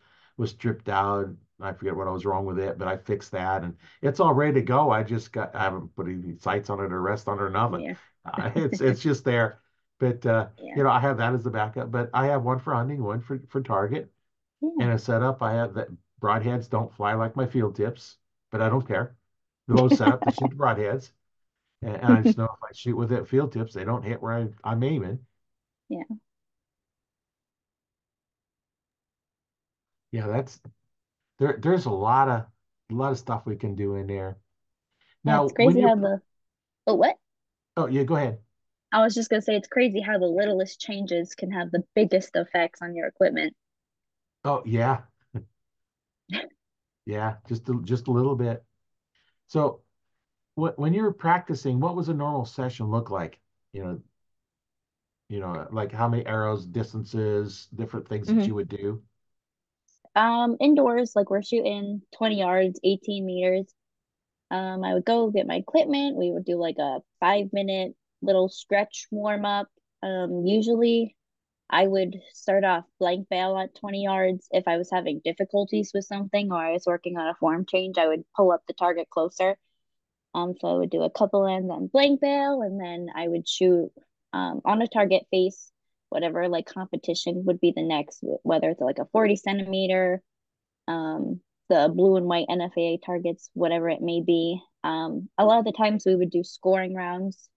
stripped out. I forget what I was wrong with it, but I fixed that, and it's all ready to go. I haven't put any sights on it or rest on it or nothing. Yeah. It's just there, but Yeah. I have that as the backup. But I have one for hunting, one for target, Yeah. and a setup. I have that broadheads don't fly like my field tips, but I don't care. The bow's set up to shoot the broadheads, and I just know if I shoot with it field tips, they don't hit where I'm aiming. Yeah. Yeah, that's there's a lot of stuff we can do in there. Yeah. Now, It's when crazy you're how the oh what? oh yeah, go ahead. I was just gonna say it's crazy how the littlest changes can have the biggest effects on your equipment. Oh yeah, yeah, just a little bit. So when you're practicing, what was a normal session look like? You know, like how many arrows, distances, different things that Mm-hmm. you would do. Indoors, like we're shooting 20 yards, 18 meters. I would go get my equipment. We would do like a 5 minute little stretch warm up. Usually I would start off blank bail at 20 yards. If I was having difficulties with something or I was working on a form change, I would pull up the target closer. So I would do a couple and then blank bail, and then I would shoot on a target face, whatever like competition would be the next, whether it's like a 40 centimeter, um, the blue and white NFAA targets, whatever it may be. A lot of the times we would do scoring rounds.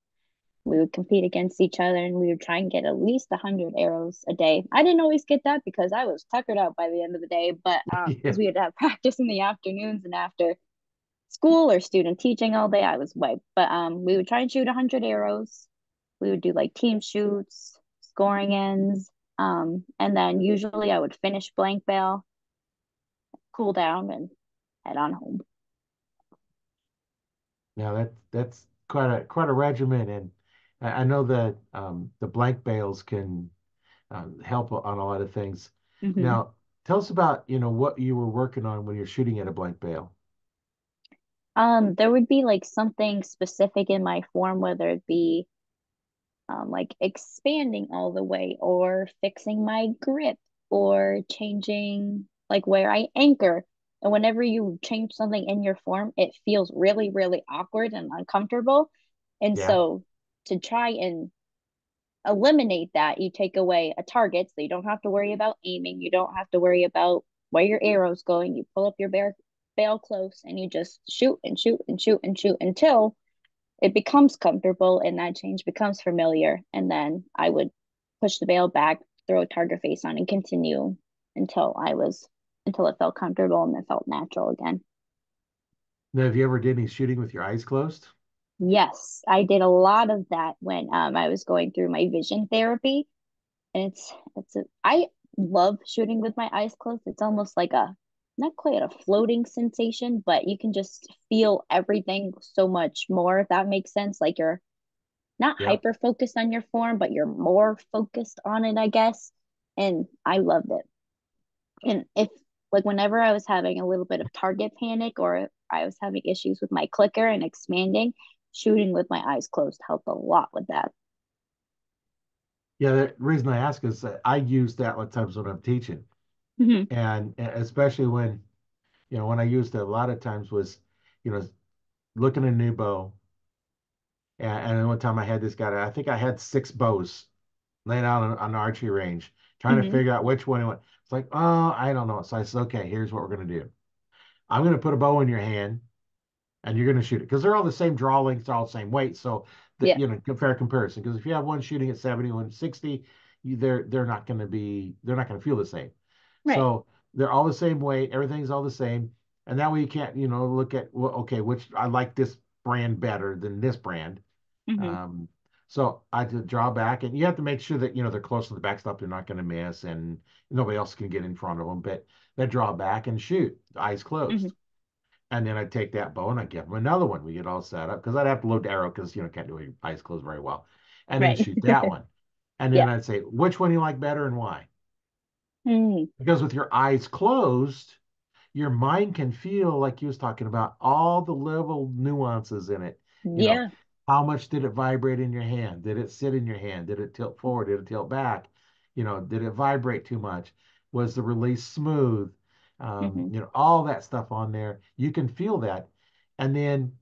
We would compete against each other and we would try and get at least 100 arrows a day. I didn't always get that because I was tuckered out by the end of the day, but Yeah. because we would have practice in the afternoons and after school or student teaching all day, I was wiped. But we would try and shoot 100 arrows. We would do like team shoots, scoring ends. And then usually I would finish blank bail, cool down, and head on home. Now that's quite a regimen, and I know that the blank bales can help on a lot of things. Mm-hmm. Now, tell us about what you were working on when you're shooting at a blank bale. There would be like something specific in my form, whether it be like expanding all the way or fixing my grip or changing like where I anchor. And whenever you change something in your form, it feels really, really awkward and uncomfortable. And Yeah, so to try and eliminate that, you take away a target so you don't have to worry about aiming. You don't have to worry about where your arrow's going. You pull up your bail close and you just shoot and shoot and shoot and shoot until it becomes comfortable and that change becomes familiar. And then I would push the bail back, throw a target face on, and continue until until it felt comfortable and it felt natural again. now have you ever did any shooting with your eyes closed? Yes, I did a lot of that when I was going through my vision therapy. And I love shooting with my eyes closed. It's almost like a not quite a floating sensation, but you can just feel everything so much more, if that makes sense. Like you're not Yep. hyper focused on your form, but you're more focused on it, I guess. And I loved it. And if like whenever I was having a little bit of target panic or I was having issues with my clicker and expanding, shooting with my eyes closed helped a lot with that. Yeah, the reason I ask is that I use that a lot of times when I'm teaching, Hmm. and especially when when I used it a lot of times was you know looking at a new bow, and then one time I had this guy. I think I had six bows laying out on the archery range, trying to Hmm. figure out which one. It's like, oh, I don't know. So I said, okay, here's what we're gonna do. I'm gonna put a bow in your hand, and you're going to shoot it because they're all the same draw lengths, they're all the same weight. So that Yeah. fair comparison. Because if you have one shooting at 70, one 60, they're not going to feel the same. Right. So they're all the same weight, everything's all the same, and that way you can't look at well, okay, which I like this brand better than this brand. Hmm. Um, so I had to draw back, and you have to make sure that they're close to the backstop, they're not going to miss, and nobody else can get in front of them. But they draw back and shoot, eyes Hmm. closed. And then I'd take that bow and I'd give him another one. We get all set up because I'd have to load the arrow because can't do your eyes closed very well. And then Right. shoot that one. And then Yeah. I'd say, which one you like better and why? Mm. Because with your eyes closed, your mind can feel like you was talking about all the little nuances in it. You know, Yeah. how much did it vibrate in your hand? Did it sit in your hand? Did it tilt forward? Did it tilt back? Did it vibrate too much? Was the release smooth? Hmm. All that stuff on there. You can feel that. And then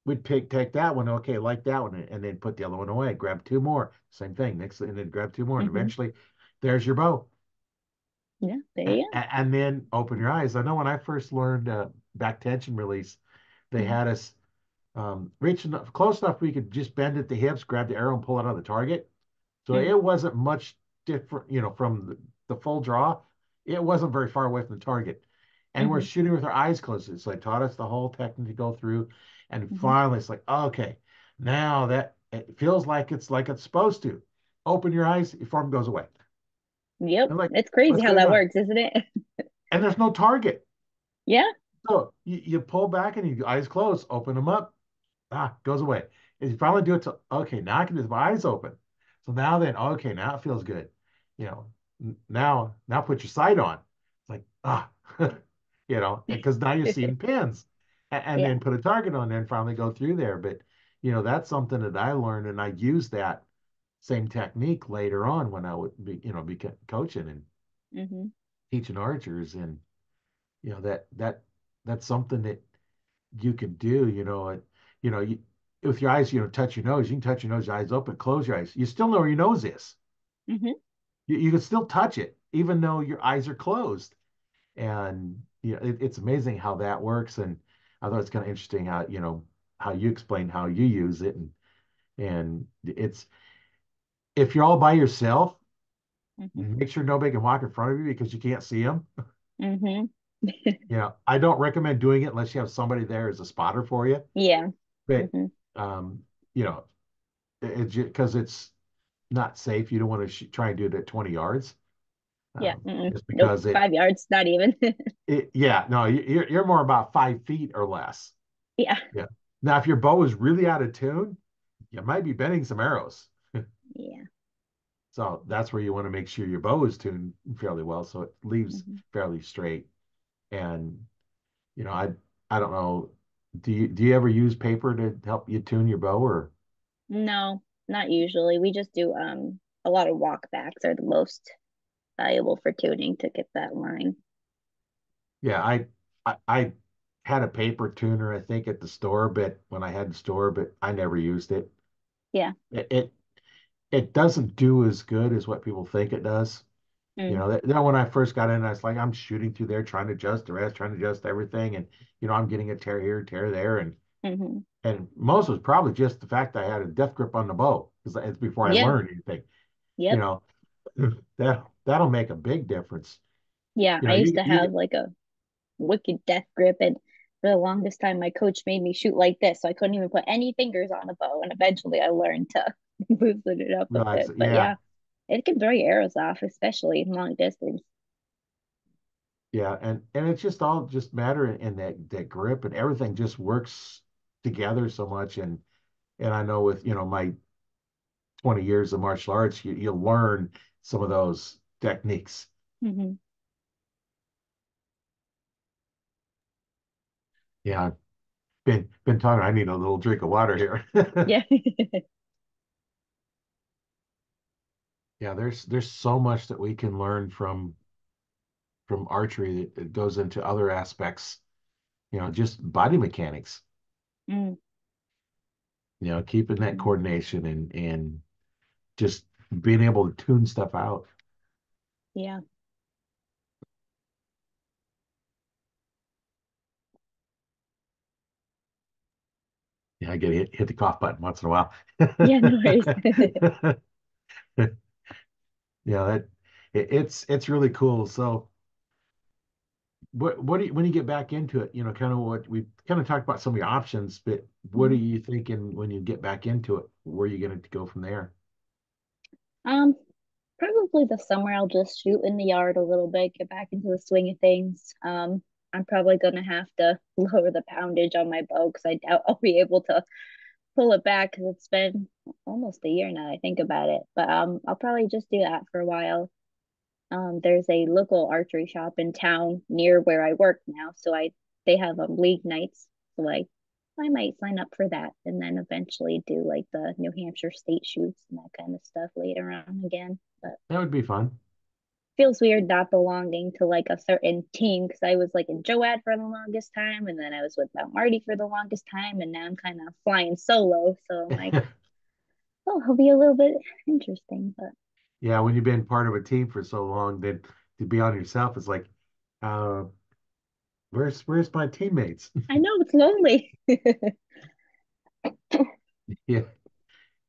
we'd take that one, okay, like that one, and then put the other one away, grab two more, same thing, next, and then grab two more, and Hmm. eventually there's your bow. Yeah. There And, you and then open your eyes. I know when I first learned back tension release, they go. had us reach close enough we could just bend at the hips, grab the arrow, and pull it out of the target. So Hmm. it wasn't much different, from the full draw. It wasn't very far away from the target. And we're Hmm. shooting with our eyes closed. So they taught us the whole technique to go through. And Hmm. finally, it's like, okay, now that it feels like it's supposed to. Open your eyes, your form goes away. Yep. And like, It's crazy what's how going that on? works, isn't it? And there's no target. Yeah. So you pull back and your eyes closed, open them up, goes away. And you finally do it to, okay, now I can just my eyes open. So now then, okay, now it feels good. You know, now put your sight on. It's like, because now you're seeing pins and Yeah. then put a target on there and finally go through there. But, that's something that I learned and I used that same technique later on when I would be coaching and Hmm. teaching archers. And, that's something that you can do, with your eyes, touch your nose. You can touch your nose, your eyes open, close your eyes. You still know where your nose is. Hmm. You can still touch it, even though your eyes are closed. And it's amazing how that works. And I thought it's kind of interesting how you explain how you use it. And it's if you're all by yourself, Hmm. make sure nobody can walk in front of you because you can't see them. Hmm. I don't recommend doing it unless you have somebody there as a spotter for you. Yeah. But Hmm. um, you know, it's because it's not safe. You don't want to try and do it at 20 yards, Yeah. Mm-mm. just Nope. because it, 5 yards, not even. it, yeah, no, you're more about 5 feet or less. Yeah. Yeah. Now, if your bow is really out of tune, you might be bending some arrows. Yeah. So that's where you want to make sure your bow is tuned fairly well, so it leaves Hmm. fairly straight. And I don't know. Do you ever use paper to help you tune your bow or? No, not usually. We just do a lot of walkbacks are the most valuable for tuning to get that line. Yeah, I had a paper tuner, I think, at the store, but when I had the store, but I never used it. Yeah. It it, it doesn't do as good as what people think it does. Mm. When I first got in, I was like, I'm shooting through there, trying to adjust the rest, trying to adjust everything, and I'm getting a tear here, tear there, Hmm. and most was probably just the fact I had a death grip on the bow because it's before I Yeah. learned anything. You Yep. know, that'll make a big difference. Yeah. You know, I used you to have you like a wicked death grip, and for the longest time my coach made me shoot like this, so I couldn't even put any fingers on a bow, and eventually I learned to loosen it up a relax. bit. But Yeah, yeah, it can throw your arrows off, especially long distance. Yeah, and it's just all just matter in that grip and everything just works together so much. And I know with my 20 years of martial arts, you learn some of those techniques. Hmm. Yeah, been talking. I need a little drink of water here. Yeah. Yeah, there's so much that we can learn from archery that it goes into other aspects, just body mechanics, Mm, keeping that coordination and just being able to tune stuff out. yeah. Yeah, I get hit the cough button once in a while. Yeah, no worries. Yeah, it's really cool. So what do you when you get back into it, kind of what we kind of talked about some of your options, but what are Mhm. you thinking when you get back into it? Where are you going to go from there? Um, Probably this summer I'll just shoot in the yard a little bit, get back into the swing of things. I'm probably gonna have to lower the poundage on my bow because I doubt I'll be able to pull it back because it's been almost a year now I think about it. But I'll probably just do that for a while. There's a local archery shop in town near where I work now, so I they have league nights. So I might sign up for that and then eventually do like the New Hampshire state shoots and that kind of stuff later on again. But That would be fun. feels weird not belonging to like a certain team because I was like in Joad for the longest time and then I was with Mount Marty for the longest time and now I'm kind of flying solo. So I'm like, oh, it'll be a little bit interesting, but Yeah, when you've been part of a team for so long, then to be on yourself is like, uh, where's my teammates? I know it's lonely. Yeah,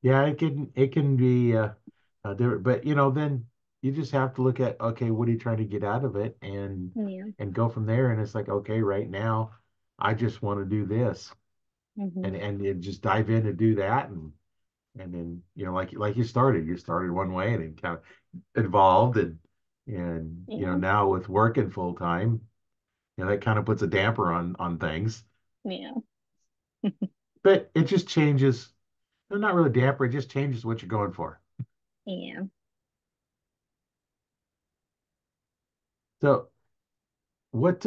yeah, it can be different, but then you just have to look at, okay, what are you trying to get out of it, Yeah. and go from there. And it's like, okay, right now, I just want to do this, Hmm. and you just dive in and do that, and then like you started one way and it kind of evolved, and Yeah. now with working full time, that kind of puts a damper on things, Yeah. but it just changes. Not really damper, it just changes what you're going for. Yeah. So what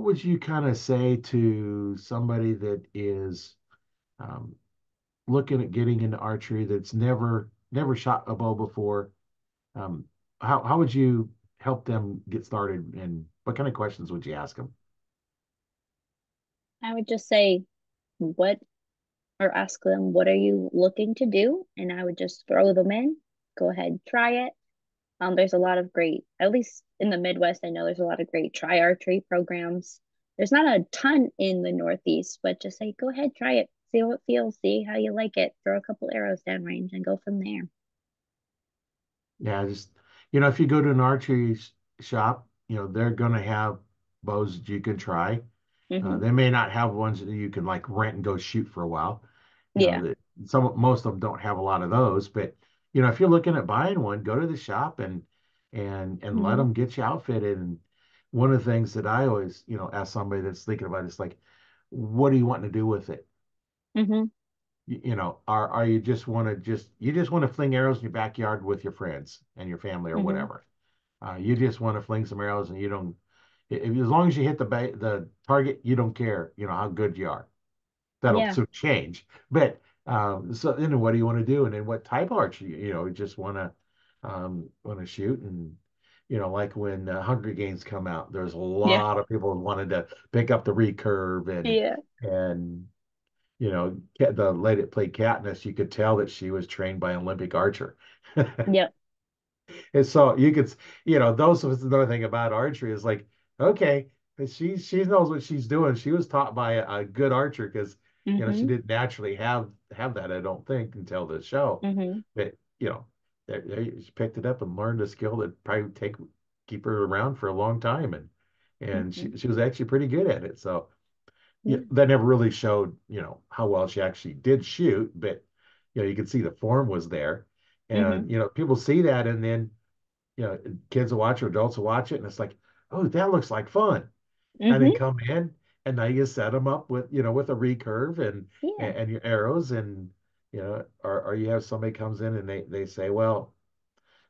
would you kind of say to somebody that is um, looking at getting into archery that's never shot a bow before? Um, how would you help them get started, and what kind of questions would you ask them? I would just say what or ask them what are you looking to do and I would just throw them in. Go ahead, try it. There's a lot of great, at least in the Midwest, I know there's a lot of great try archery programs. There's not a ton in the Northeast, but just say, go ahead, try it, see how it feels, see how you like it, throw a couple arrows downrange and go from there. Yeah, just if you go to an archery shop, they're gonna have bows that you can try. Hmm. They may not have ones that you can like rent and go shoot for a while. Yeah. That most of them don't have a lot of those, but if you're looking at buying one, go to the shop and let Hmm. them get you outfitted. And one of the things that I always, ask somebody that's thinking about it is like, what do you want to do with it? Hmm. Are you just want to fling arrows in your backyard with your friends and your family or Hmm. whatever? You just want to fling some arrows and you don't, as long as you hit the target, you don't care, how good you are. That'll Yeah. soon change. But so then what do you want to do? And then what type of archery? You just want to shoot. And like when Hunger Games come out, there's a Yeah. lot of people who wanted to pick up the recurve, Yeah. and the lady that played Katniss, you could tell that she was trained by an Olympic archer. Yep. And so you could, those was another thing about archery is like, okay, she knows what she's doing. She was taught by a good archer because, she Hmm. didn't naturally have that, I don't think, until the show. Hmm. But, she picked it up and learned a skill that probably keep her around for a long time. And Hmm. she was actually pretty good at it. So yeah, Yeah. that never really showed, how well she actually did shoot, but, you could see the form was there. Hmm. And, people see that, and then you know, kids will watch or adults will watch it, and it's like, oh, that looks like fun. And then Mm-hmm. come in, and now you set them up with, with a recurve Yeah. and your arrows, and or you have somebody comes in and they say, well,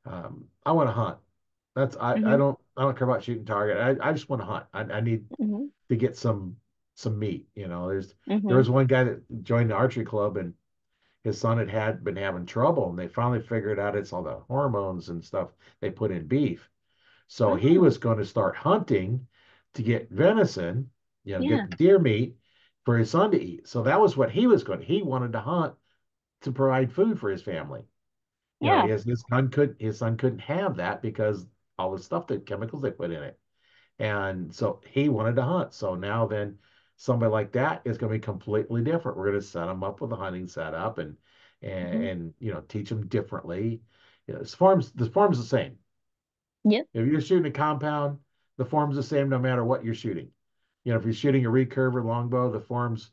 I want to hunt. That's Mm-hmm. I don't care about shooting target. I just want to hunt. I need Mm-hmm. to get some meat. There Mm-hmm. was one guy that joined the archery club, and his son had been having trouble, and they finally figured out it's all the hormones and stuff they put in beef. So he Oh, was going to start hunting to get venison, get yeah. the deer meat for his son to eat. So that was what he was going to. He wanted to hunt to provide food for his family. Yeah. His son couldn't have that because all the stuff, the chemicals they put in it. And so he wanted to hunt. So now then somebody like that is going to be completely different. We're going to set them up with a hunting setup Mm-hmm. teach them differently. This farm's the same. Yep. If you're shooting a compound, the form's the same no matter what you're shooting. If you're shooting a recurve or longbow, the form's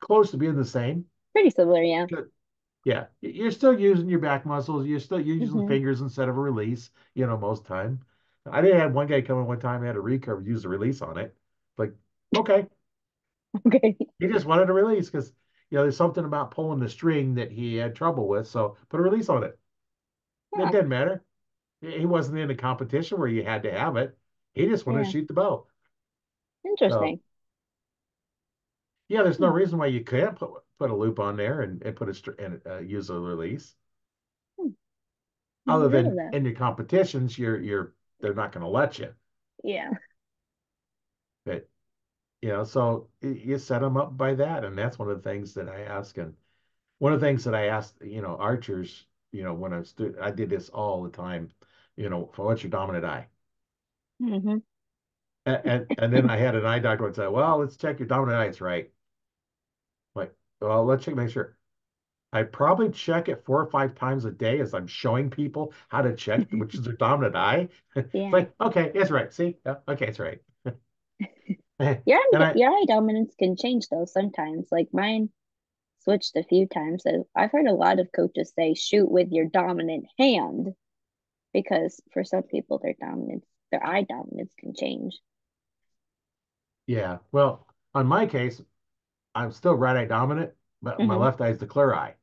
close to being the same. Pretty similar, yeah. Yeah, you're still using your back muscles. You're still using Mm-hmm. fingers instead of a release, most time. I did have one guy come in one time, had a recurve, use a release on it. Like, okay, Okay. he just wanted a release because, there's something about pulling the string that he had trouble with. So put a release on it. It Yeah. didn't matter. He wasn't in a competition where you had to have it. He just wanted to Yeah. shoot the bow. So Interesting. yeah, there's no Hmm. reason why you can't put a loop on there and use a release. Hmm. Other Never heard of than that. in your competitions, they're not going to let you. Yeah. But so you set them up by that, and that's one of the things that I ask. And one of the things that I asked, archers, when I did this all the time, for what's your dominant eye? Mm-hmm. And then I had an eye doctor would say, well, let's check your dominant eye. It's right. Like, well, let's check, make sure. I probably check it 4 or 5 times a day as I'm showing people how to check which is their dominant eye. It's Yeah. like, okay, it's right. See? Yeah, okay, it's right. And I, Your eye dominance can change though sometimes. Like mine switched a few times. So I've heard a lot of coaches say shoot with your dominant hand because for some people their eye dominance can change. yeah, well, on my case, I'm still right eye dominant, but my Hmm. left eye is the clear eye.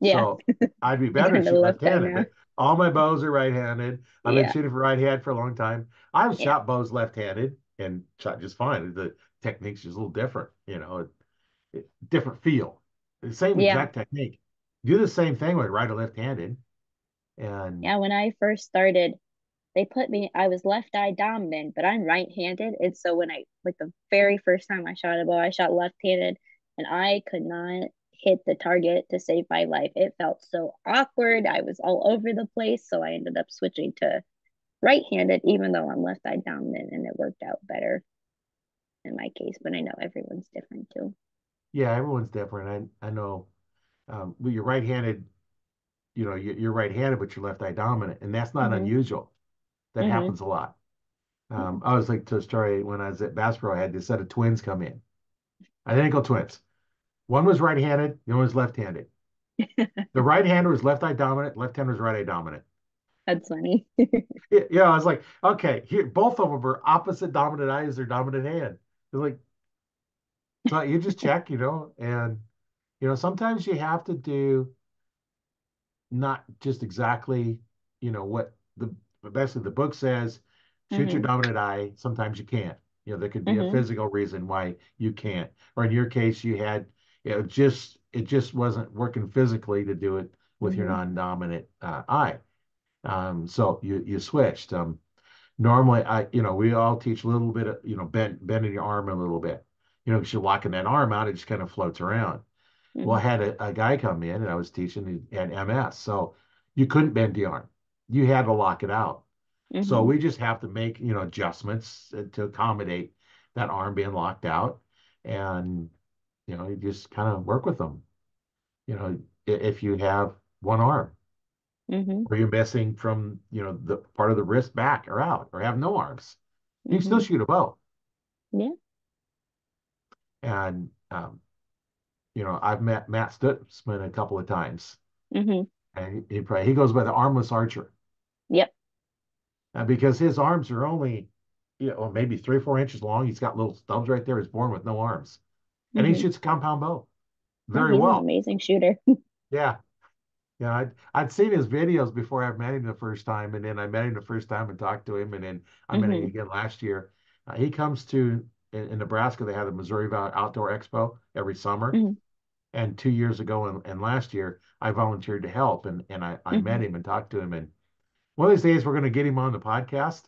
Yeah. So I'd be You're better to kind of shoot left eye left-handed, now. but all my bows are right-handed. I've been Yeah. shooting for right hand for a long time. I've Yeah. shot bows left-handed and shot just fine. The technique's just a little different, different feel. The same Yeah. exact technique. Do the same thing with right or left-handed. And Yeah. When I first started, I was left eye dominant, but I'm right handed. And so like the very first time I shot a bow, I shot left handed and I could not hit the target to save my life. It felt so awkward. I was all over the place. So I ended up switching to right handed, even though I'm left eye dominant and it worked out better in my case. But I know everyone's different too. yeah, everyone's different. I know well, you're right-handed, you're right-handed, but you're left eye dominant, and that's not Hmm. unusual. That Hmm. happens a lot. I was like to a story when I was at Bass Pro, I had this set of twins come in, identical twins. One was right-handed, the other was left-handed. The right-hander was left eye dominant, left-hander was right eye dominant. That's funny. Yeah, I was like, okay, here, both of them are opposite dominant eye as their dominant hand. It's like, so you just check, and sometimes you have to do not just exactly, what basically the book says, shoot your Hmm. dominant eye. Sometimes you can't. There could be a Hmm. physical reason why you can't. Or in your case, it just wasn't working physically to do it with your Hmm. non-dominant eye. So you switched. Normally, we all teach a little bit of, bending your arm a little bit. Because you're locking that arm out, it just kind of floats around. Well, I Hmm. had a guy come in and I was teaching, he had MS. So you couldn't bend the arm. You had to lock it out. So Hmm. we just have to make, adjustments to accommodate that arm being locked out. And, you just kind of work with them. If you have one arm Hmm. or you're missing from, the part of the wrist back or out or have no arms, you can still Hmm. shoot a bow. Yeah. And, I've met Matt Stutzman a couple of times Hmm. and he goes by the armless archer. Yep. because his arms are only, maybe 3 or 4 inches long. He's got little stubs right there. He's born with no arms, and he Hmm. shoots a compound bow Yeah, very he's an well. amazing shooter. Yeah, yeah. I'd seen his videos before I met him the first time, and then I met him the first time and talked to him, and then I met him Hmm. again last year. He comes to in Nebraska. They have the Missouri Valley Outdoor Expo every summer, Hmm. and 2 years ago and last year I volunteered to help, and I met Hmm. him and talked to him, and one of these days we're going to get him on the podcast.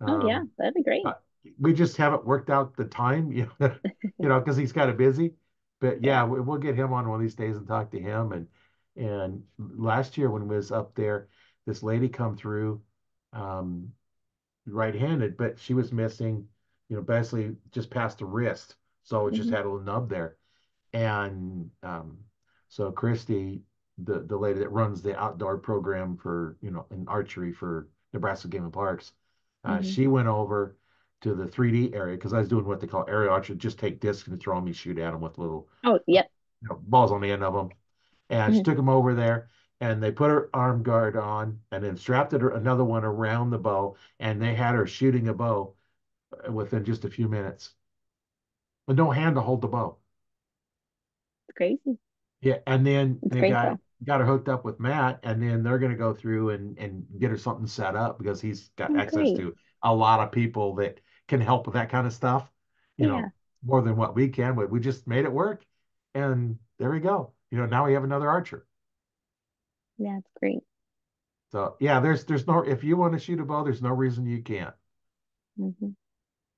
Oh yeah, Um, that'd be great. uh, we just haven't worked out the time, because he's kind of busy. But Yeah. yeah, we'll get him on one of these days and talk to him. And last year when we was up there, this lady come through, um, right-handed, but she was missing, basically just past the wrist, so it just Hmm. had a little nub there. And so Christy, the lady that runs the outdoor program for, in archery for Nebraska Game and Parks, Hmm. she went over to the 3D area because I was doing what they call aerial archery, just take discs and throw them, you shoot at them with little Oh, uh, yep. balls on the end of them. And she Hmm. took them over there and they put her arm guard on and then strapped another one around the bow, and they had her shooting a bow within just a few minutes. With no hand to hold the bow. It's crazy. Yeah, and then It's they great got though. got her hooked up with Matt, and then they're going to go through and get her something set up because he's got Oh, access great. to a lot of people that can help with that kind of stuff, Yeah. more than what we can. But we just made it work, and there we go. Now we have another archer. Yeah, it's great. So yeah, there's no, if you want to shoot a bow, there's no reason you can't. Hmm.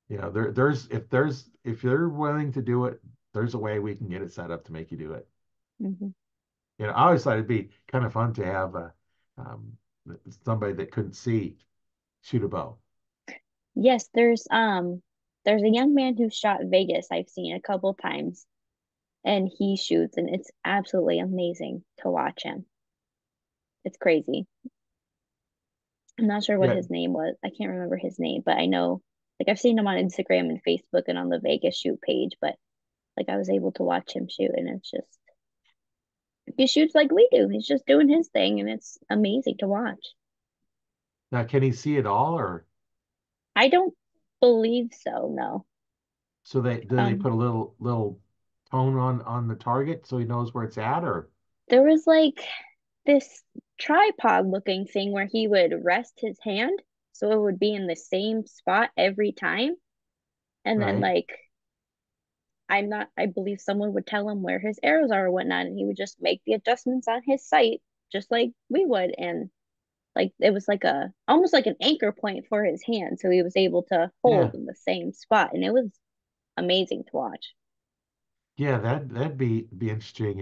If you're willing to do it, there's a way we can get it set up to make you do it. Hmm. I always thought it'd be kind of fun to have um, somebody that couldn't see shoot a bow. Yes, there's a young man who shot Vegas I've seen a couple times, and he shoots, and it's absolutely amazing to watch him. It's crazy. I'm not sure what Yeah, his name was. I can't remember his name, but I know, like, I've seen him on Instagram and Facebook and on the Vegas shoot page, but like I was able to watch him shoot, and it's just he shoots like we do. He's just doing his thing, and it's amazing to watch. now can he see it all, or I don't believe so, no. so they Um, put a little tone on the target so he knows where it's at, or there was like this tripod looking thing where he would rest his hand so it would be in the same spot every time. And then right? like I believe someone would tell him where his arrows are or whatnot, and he would just make the adjustments on his sight just like we would. And like it was like a almost like an anchor point for his hand, so he was able to hold Yeah, in the same spot, and it was amazing to watch. yeah, that'd be interesting,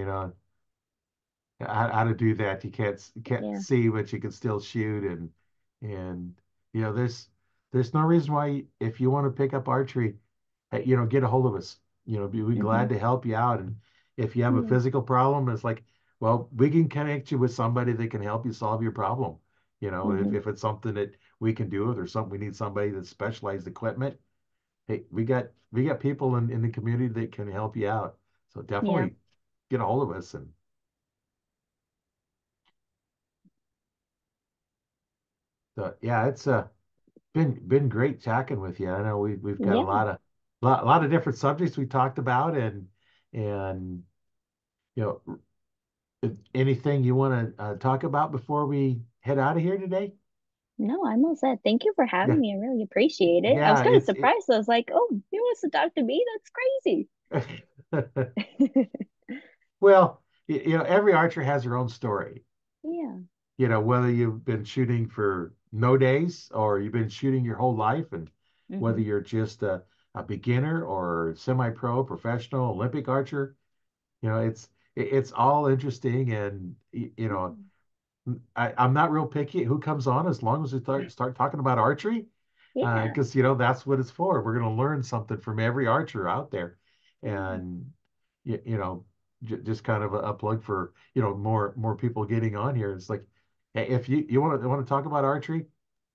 how to do that. You can't Yeah. see, but you can still shoot, and there's no reason why, if you want to pick up archery, get a hold of us. Be Hmm. glad to help you out. And if you have a Yeah. physical problem, it's like, well, we can connect you with somebody that can help you solve your problem. If, Hmm. if it's something that we can do, if there's something we need somebody that's specialized equipment, hey, we got people in the community that can help you out. So Yeah. definitely get a hold of us. And yeah, it's been great talking with you. I know we've got a Yeah. lot of different subjects we talked about, and you know anything you want to talk about before we head out of here today? No, I'm all set. Thank you for having Yeah, me. I really appreciate it. I was yeah, kind of surprised. I was like, oh, he wants to talk to me? That's crazy. well, every archer has their own story. Yeah. Whether you've been shooting for no days or you've been shooting your whole life, and whether Hmm. you're just a beginner or semi-pro, professional, Olympic archer, it's all interesting. And I'm not real picky who comes on, as long as we start talking about archery, Yeah. because that's what it's for. We're going to learn something from every archer out there, Yeah. and you know, just kind of a plug for more people getting on here. It's like, hey, if you want to talk about archery,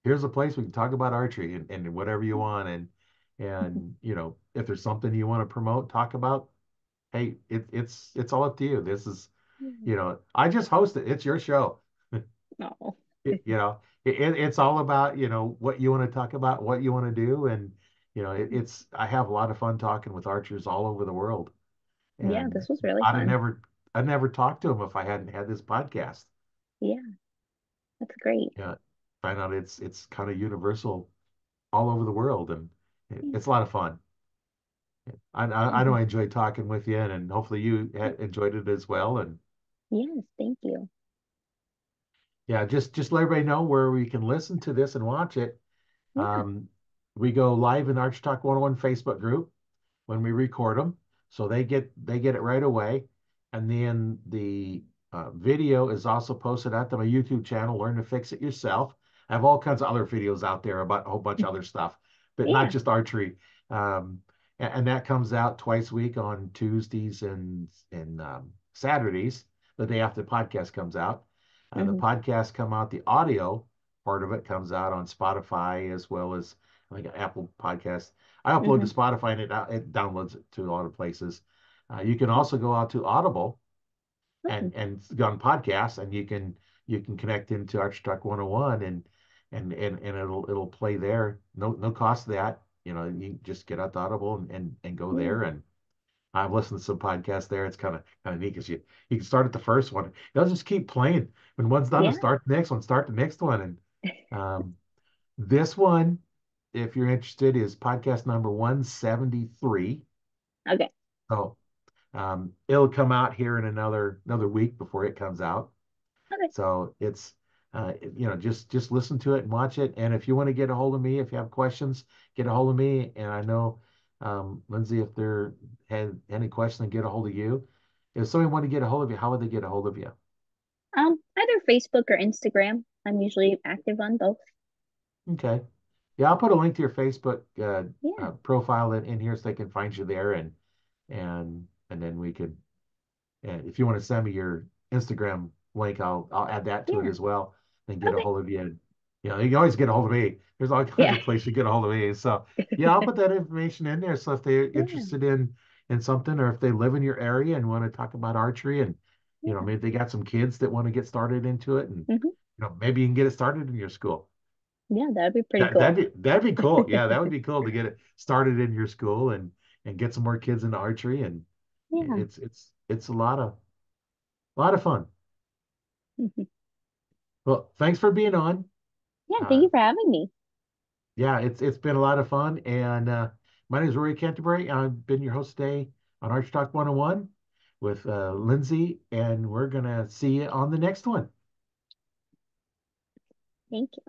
here's a place we can talk about archery, and whatever you want, and if there's something you want to promote, talk about, hey, it's all up to you. This is, Yeah. I just host it. It's your show. Oh. You know, it's all about, what you want to talk about, what you want to do. And, it's, I have a lot of fun talking with archers all over the world. Yeah, And this was really I'd have fun. never, I'd never talked to them if I hadn't had this podcast. Yeah, that's great. Yeah. Find out it's kind of universal all over the world. And Yeah. it's a lot of fun. I know Mhm. I enjoyed talking with you, and hopefully you enjoyed it as well. And Yes, thank you. yeah, just let everybody know where we can listen to this and watch it. Yeah. Um, we go live in Arch Talk 101 Facebook group when we record them, so they get it right away. And then the video is also posted out to my YouTube channel. Learn to fix it yourself. I have all kinds of other videos out there about a whole bunch of other stuff, but not Yeah. just archery. And that comes out twice a week on Tuesdays and Saturdays, the day after the podcast comes out. The Hmm. podcast come out, the audio part of it comes out on Spotify as well as I think Apple Podcasts. I upload to Hmm. Spotify and it downloads it to a lot of places. You can also go out to Audible Oh, and go on podcasts, and you can connect into Architect 101 and it'll play there. No cost to that. You just get out to Audible and go yeah. there. And I've listened to some podcasts there. It's kind of neat because you can start at the first one. They'll just keep playing. When one's done, to Yeah. start the next one, start the next one. And this one, if you're interested, is podcast number 173. Okay. So it'll come out here in another week before it comes out. Okay. So it's just listen to it and watch it. And if you want to get a hold of me, if you have questions, get a hold of me. And I know Lindsay, if there had any question, get a hold of you. If somebody want to get a hold of you, how would they get a hold of you? Either Facebook or Instagram. I'm usually active on both. Okay. Yeah, I'll put a link to your Facebook Yeah. profile in here so they can find you there, and then we could, and if you want to send me your Instagram link, I'll add that to it Yeah. as well and get a Okay. hold of you. And, you can always get a hold of me. There's all kinds Yeah. of places to get a hold of me. So yeah, I'll put that information in there. So if they're Yeah. interested in something, or if they live in your area and want to talk about archery, and Yeah. maybe they got some kids that want to get started into it, and Hmm. maybe you can get it started in your school. Yeah, that'd be pretty That cool. that'd be cool. Yeah, that would be cool to get it started in your school and get some more kids into archery. And Yeah. it's a lot of fun. Hmm. Well, thanks for being on. Yeah, thank Uh, you for having me. yeah, it's been a lot of fun. And my name is Rory Canterbury. I've been your host today on Arch Talk 101 with Lindsay, and we're gonna see you on the next one. Thank you.